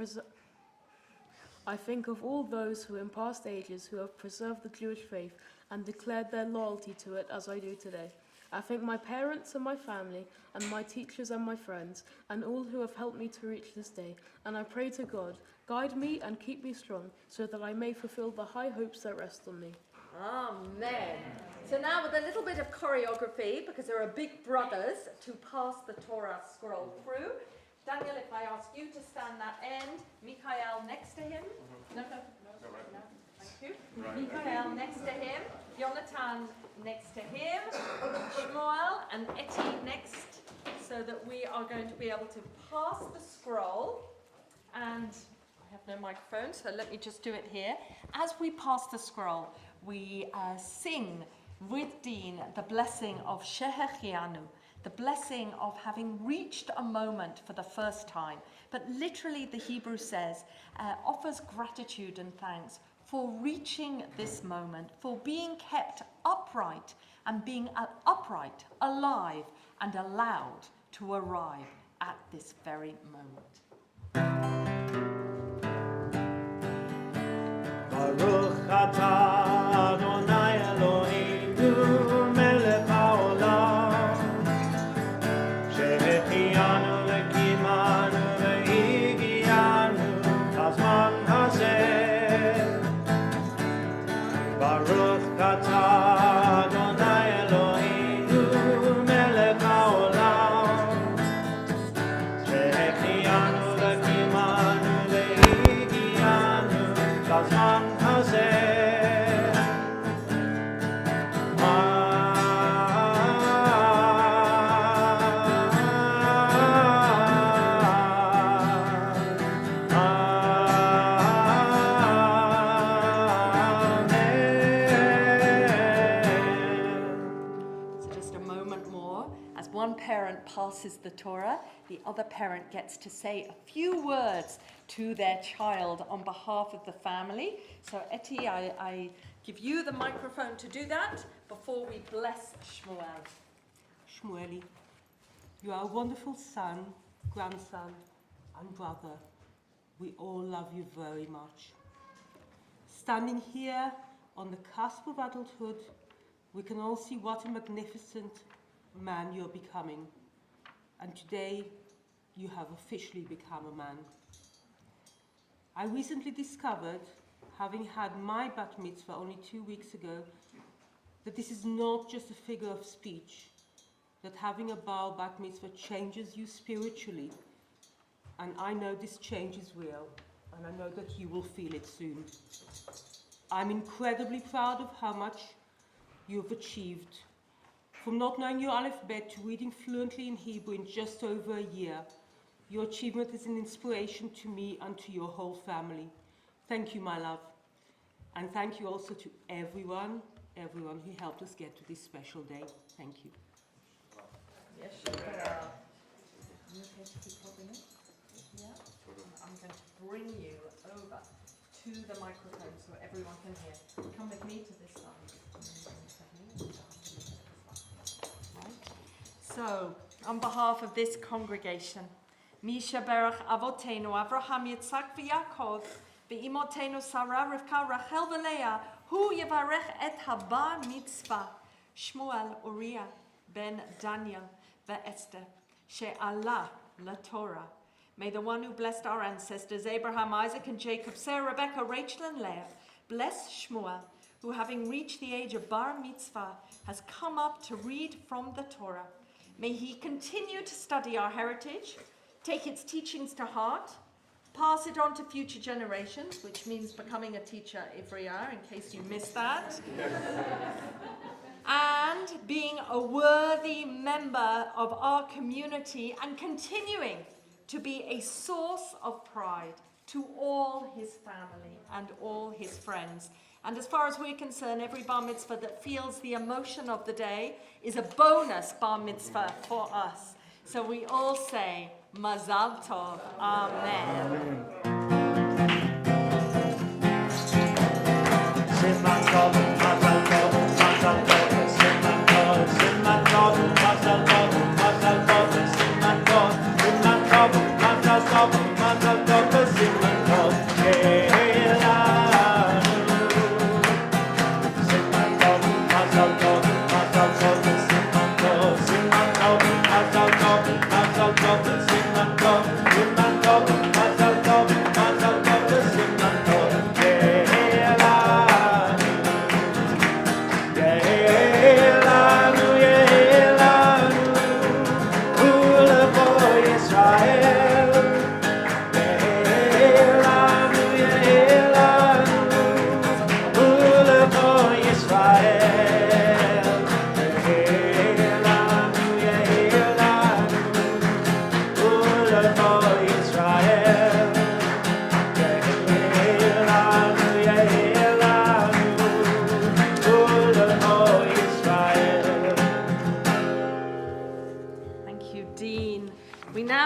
preserved the Jewish faith and declared their loyalty to it as I do today. I thank my parents and my family and my teachers and my friends and all who have helped me to reach this day. And I pray to God, guide me and keep me strong so that I may fulfill the high hopes that rest on me. Amen. So now with a little bit of choreography, because there are big brothers to pass the Torah scroll through. Daniel, if I ask you to stand that end, Michael next to him. No, thank you. Michael next to him, Jonathan next to him, Shmuel and Eti next, so that we are going to be able to pass the scroll. And I have no microphone, so let me just do it here. As we pass the scroll, we sing with Dean the blessing of Shehechianu, the blessing of having reached a moment for the first time. But literally the Hebrew says, offers gratitude and thanks for reaching this moment, for being kept upright and being upright, alive and allowed to arrive at this very moment. Baruch atah Adonai Eloheinu melech haolam, שהחיינו וקיימנו והגיענו לזמן הזה. Baruch atah Adonai Eloheinu melech haolam, שהחיינו וקיימנו והגיענו לזמן הזה. Passes the Torah, the other parent gets to say a few words to their child on behalf of the family. So Eti, I give you the microphone to do that before we bless Shmuel. Shmueli, you are a wonderful son, grandson, and brother. We all love you very much. Standing here on the cusp of adulthood, we can all see what a magnificent man you're becoming. And today, you have officially become a man. I recently discovered, having had my bat mitzvah only 2 weeks ago, that this is not just a figure of speech, that having a Baal bat mitzvah changes you spiritually. And I know this change is real, and I know that you will feel it soon. I'm incredibly proud of how much you have achieved. From not knowing your alphabet to reading fluently in Hebrew in just over a year, your achievement is an inspiration to me and to your whole family. Thank you, my love. And thank you also to everyone who helped us get to this special day. Thank you. Yes, you are. You okay to keep holding it? Yeah. I'm going to bring you over to the microphone so everyone can hear. Come with me to this side. So, on behalf of this congregation, Misha Berach Avotenu, Avraham, Yitzhak, v'Yakov, v'imotenu Sarah, Rivka, Rachel, v'Leah, hu yevarech et haba mitzvah, Shmuel, Uriah, ben Daniel, v'Esther, she'ala laTorah. May the one who blessed our ancestors, Abraham, Isaac, and Jacob, Sarah, Rebecca, Rachel, and Leah, bless Shmuel, who having reached the age of bar mitzvah, has come up to read from the Torah. May he continue to study our heritage, take its teachings to heart, pass it on to future generations, which means becoming a teacher every year, in case you missed that, and being a worthy member of our community and continuing to be a source of pride to all his family and all his friends. And as far as we're concerned, every bar mitzvah that feels the emotion of the day is a bonus bar mitzvah for us. So we all say, Mazal Tov, Amen. Siman Tov, Mazal Tov, Mazal Tov, Siman Tov, Siman Tov, Mazal Tov, Mazal Tov, Siman Tov, Siman Tov, Mazal Tov, Mazal Tov, Siman Tov, Siman Tov, Mazal Tov, Mazal Tov, Siman Tov, Siman Tov, Mazal Tov, Mazal Tov, Siman Tov, Siman Tov, Mazal Tov.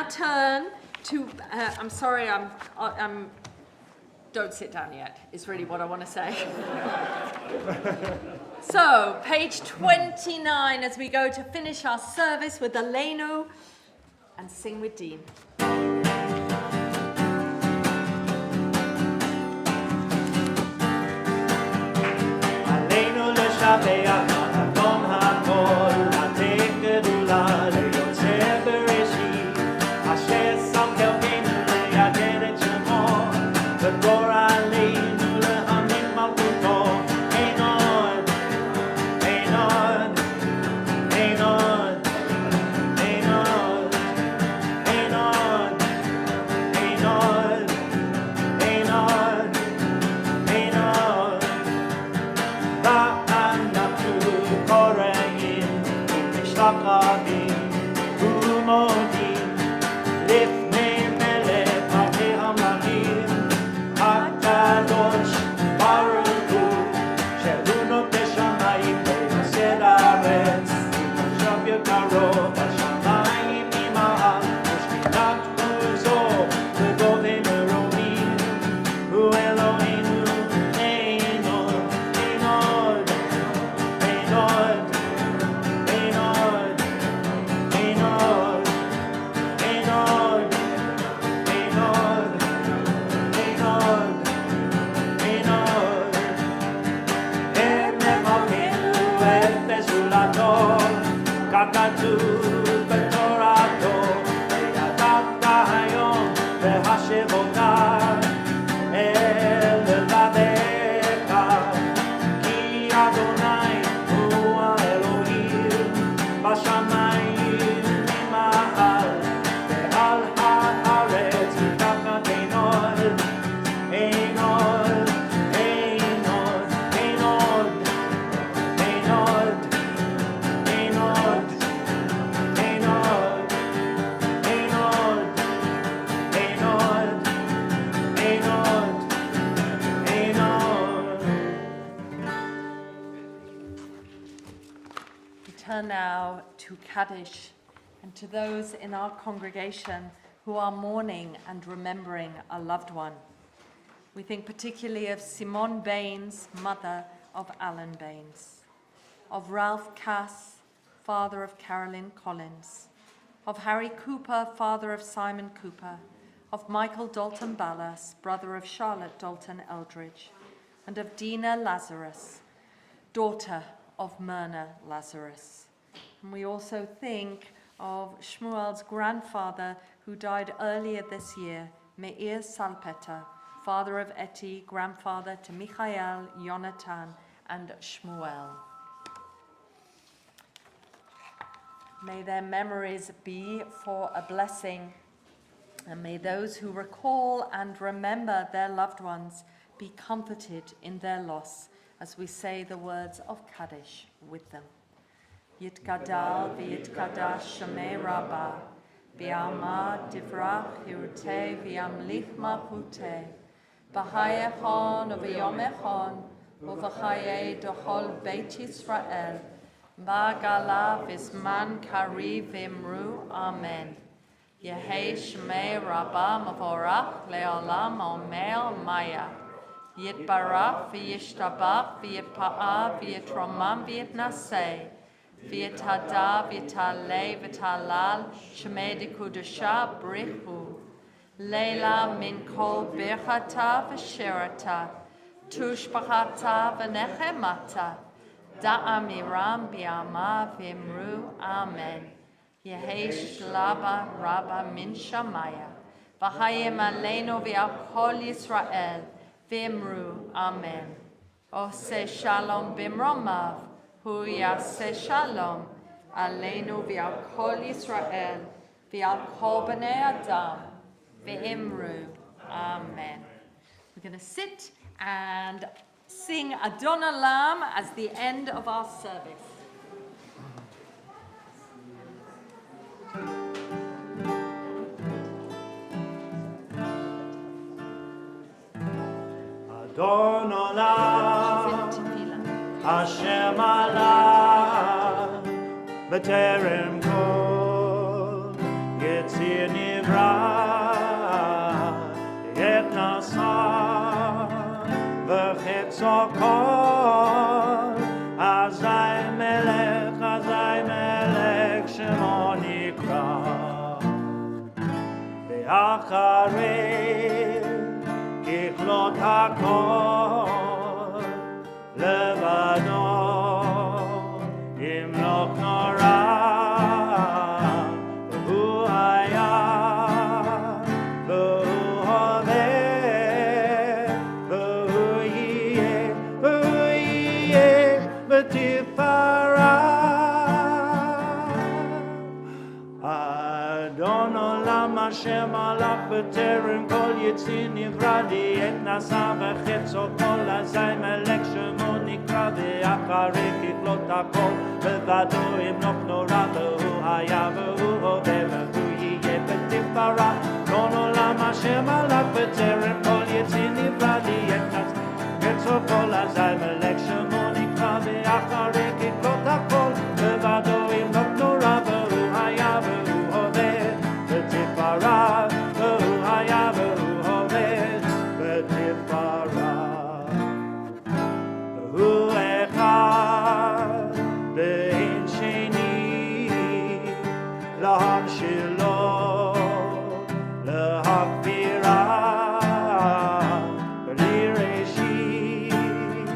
turn to, I'm sorry, I'm, don't sit down yet, is really what I want to say. So, page 29, as we go to finish our service with Aleinu and sing with Dean. עלינו לשבח אדון הכל, לתת גדולה ליוצא בראשית, אשר שם חלקנו לידד את שמו, וגורלנו להעמיד מלכותו. אין עוד, אין עוד, אין עוד, אין עוד, אין עוד, אין עוד, אין עוד, אין עוד. ואנחנו קוראים ומשתחווים ומודים לפני מלך מלכי המלכים הקדוש ברוך הוא, שהוא נוטה שמיים ויסד הארץ, עכשיו יקרו בשמיים ממעל, ושכינת עוזו וגובה מרומים, הוא אלוהינו. אין עוד, אין עוד, אין עוד, אין עוד, אין עוד, אין עוד, אין עוד, אין עוד, אין עוד. הם מחלקנו את בסולתו, כך כתוב בתורתו, וידעת היום והשב אותה אל לבביך, כי אדוני הוא האלוהים בשמיים ממעל, ועל הארץ מתחת. אין עוד, אין עוד, אין עוד, אין עוד, אין עוד, אין עוד, אין עוד, אין עוד, אין עוד, אין עוד, אין עוד. We turn now to Kaddish and to those in our congregation who are mourning and remembering a loved one. We think particularly of Simone Baines, mother of Alan Baines, of Ralph Cass, father of Carolyn Collins, of Harry Cooper, father of Simon Cooper, of Michael Dalton Ballas, brother of Charlotte Dalton Eldridge, and of Dina Lazarus, daughter of Myrna Lazarus. And we also think of Shmuel's grandfather who died earlier this year, Meir Salpeter, father of Eti, grandfather to Michael, Jonathan, and Shmuel. May their memories be for a blessing, and may those who recall and remember their loved ones be comforted in their loss as we say the words of Kaddish with them. Yitgadal v'yitkadash shemei Rabbah, v'yamad divrach hirutei v'yamlich malchutei, b'hayechon u'v'yomechon u'v'chayei dochol Beit Yisrael, b'gala v'zman kari v'imru, Amen. Yehei shemei Rabbah mavorach le'olam omer maya. Yitbarach v'yishtabach v'yitpa'ah v'yitromam v'yitnaseh, v'yithada v'yitalei v'talal shemei dekudusha brichu. Leila min kol birchata v'shirata, tushbachata v'nechemata, da'amiram bi'ama v'imru, Amen. Yehei shlaba rabba min shamaya, v'hayim aleinu v'al kol Yisrael, v'imru, Amen. Oseh shalom bimromav, hu yaseh shalom, aleinu v'al kol Yisrael, v'al kol b'nei Adam, v'imru, Amen. We're going to sit and sing Adon Olam as the end of our service. Adon Olam, Hashem Allah, B'terem Kol, Yetzir Niv sokol azay melech shemo nikra ve'acharei kichlot hakol levado imloch nora Hashem alach b'terem kol yitzin nivradi et nasa v'chetzo kol azay melech shemo nikra ve'acharei kichlot hakol levado imloch nora v'hu haya v'hu hoveh v'hu yiyeh b'tifara Don olam Hashem alach b'terem kol yitzin nivradi et nasa v'chetzo kol azay melech shemo nikra ve'acharei kichlot hakol levado imloch nora v'hu haya v'hu hoveh B'tifara, v'hu haya v'hu hoveh, b'tifara. V'hu echad, v'ein sheni, laham shilo, lahakbira, v'li reshit,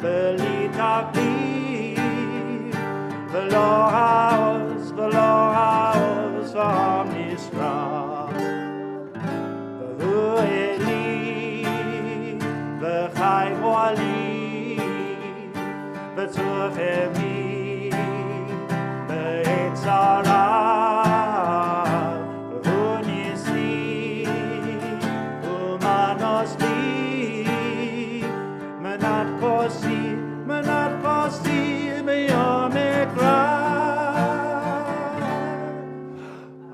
v'li taklit, v'lo haoz, v'ham Yisrael. V'hu eli, v'chai bo'ali, v'tzurch emi, v'et zara, v'hu nisi, u'manos li, menat kosi, b'yom ekra.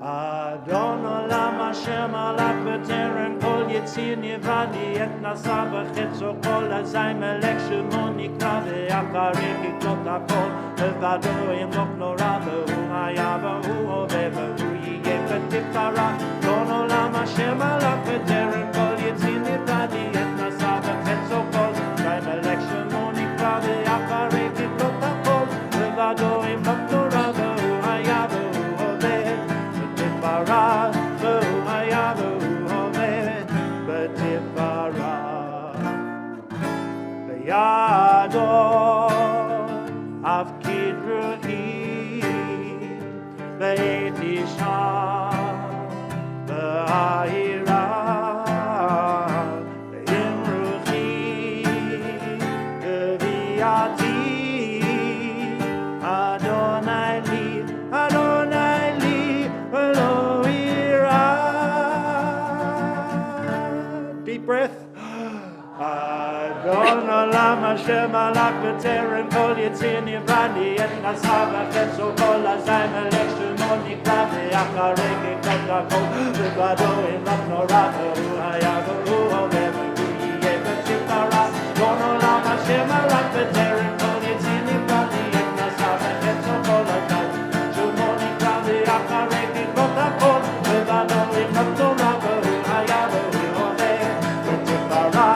Adon olam Hashem alach b'terem kol yitzir nivradi et nasa v'chetzo kol azay melech shemo nikra ve'acharei kichlot hakol levado imloch nora v'hu haya v'hu hoveh v'hu yiyeh b'tifara Adon olam Hashem alach b'terem kol yitzir nivradi et nasa v'chetzo kol azay melech shemo nikra ve'acharei kichlot hakol levado imloch nora v'hu haya v'hu hoveh B'tifara, v'hu haya v'hu hoveh, b'tifara. V'yado avkid ruhi, v'et isha, v'ha'ira, v'im ruhi, v'viati, Adonai li, deep breath. Adon olam Hashem alach b'terem kol yitzir nivradi et nasa v'chetzo kol azay melech shemo nikra ve'acharei kichlot hakol levado imloch nora v'hu haya v'hu hoveh v'hu yiyeh b'tifara Adon olam Hashem alach b'terem kol yitzir nivradi et nasa v'chetzo kol azay shemo nikra ve'acharei kichlot hakol levado imloch nora v'hu haya v'hu hoveh b'tifara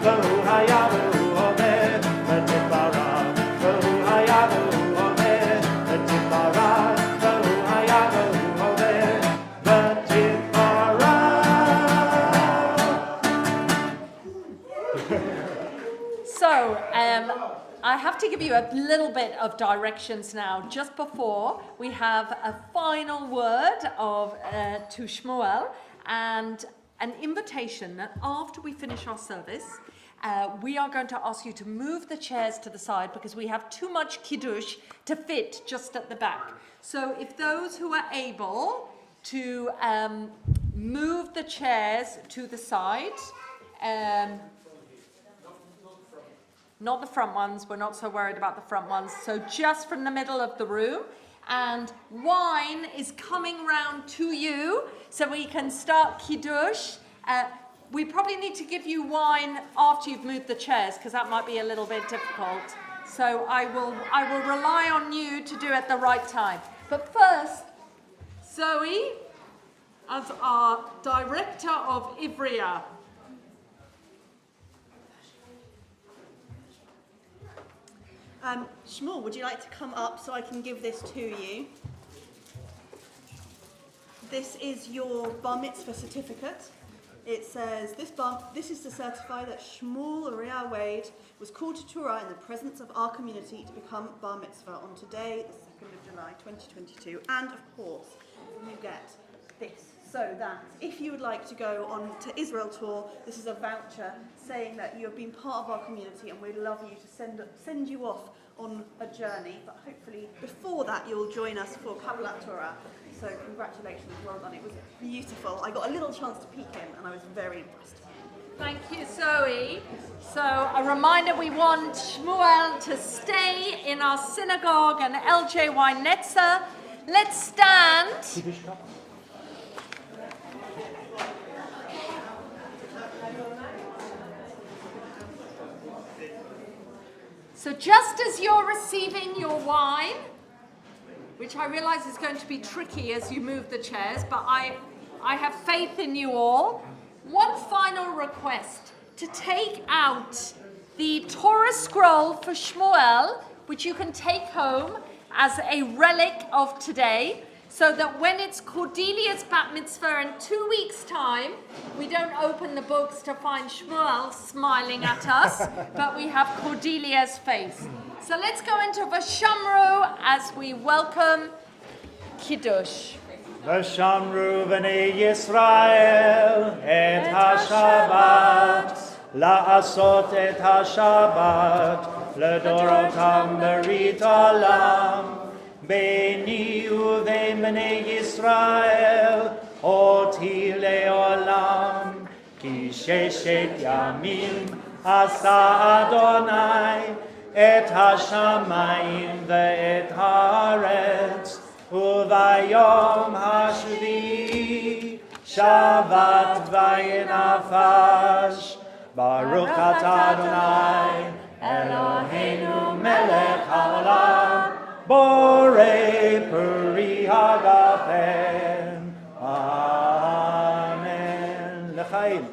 v'hu haya v'hu hoveh b'tifara v'hu haya v'hu hoveh b'tifara v'hu haya v'hu hoveh b'tifara. So, I have to give you a little bit of directions now. Just before, we have a final word to Shmuel and an invitation that after we finish our service, we are going to ask you to move the chairs to the side because we have too much kiddush to fit just at the back. So if those who are able to move the chairs to the side, not the front ones, we're not so worried about the front ones, so just from the middle of the room. And wine is coming round to you, so we can start kiddush. We probably need to give you wine after you've moved the chairs, because that might be a little bit difficult. So I will rely on you to do it at the right time. But first, Zoe, as our director of Ivrea. Shmuel, would you like to come up so I can give this to you? This is your bar mitzvah certificate. It says, this is to certify that Shmuel Uriah Wade was called to Torah in the presence of our community to become bar mitzvah on today, the 2nd of July, 2022. And of course, you get this, so that if you would like to go on to Israel tour, this is a voucher saying that you have been part of our community and we'd love you to send you off on a journey. But hopefully before that you'll join us for Kabbalat Torah. So congratulations, well done. It was beautiful. I got a little chance to peek in and I was very impressed. Thank you, Zoe. So a reminder, we want Shmuel to stay in our synagogue and LJY Netzer. Let's stand. So just as you're receiving your wine, which I realize is going to be tricky as you move the chairs, but I have faith in you all. One final request, to take out the Torah scroll for Shmuel, which you can take home as a relic of today, so that when it's Cordelia's bat mitzvah in 2 weeks' time, we don't open the books to find Shmuel smiling at us, but we have Cordelia's face. So let's go into Vashamru as we welcome Kiddush. Vashamru b'nei Yisrael et ha-Shabbat, la'asot et ha-Shabbat, l'dorotam berit olam, Beni uvein b'nei Yisrael, oti le'olam, ki sheshet yamim asa Adonai, et hashamayim ve'et haaretz, uvayom hashvi, Shabbat vayinafash, Baruch atah Adonai, Eloheinu melech haolam, Borei Peri Hagafen. Amen. L'chaim.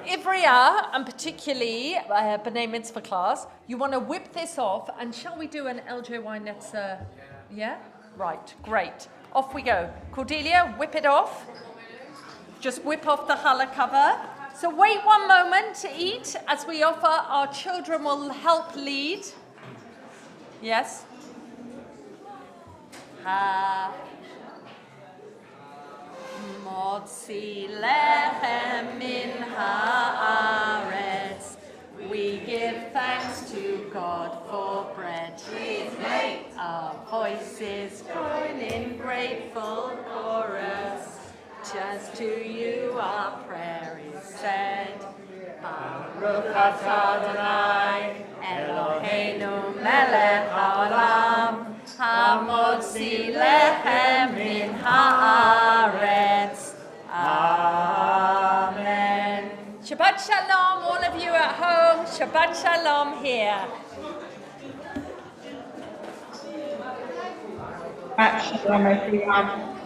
Ivria, and particularly B'nai Mitzvah class, you want to whip this off, and shall we do an LJY Netzer? Yeah? Right, great. Off we go. Cordelia, whip it off. Just whip off the challah cover. So wait one moment to eat as we offer. Our children will help lead. Yes? Motzi lechem min haaretz. We give thanks to God for bread. Our voices join in grateful chorus. Just to you our prayer is said. Baruch atah Adonai, Eloheinu melech haolam, hamotzi lechem min haaretz. Amen. Shabbat Shalom, all of you at home. Shabbat Shalom here. Shabbat Shalom, everyone.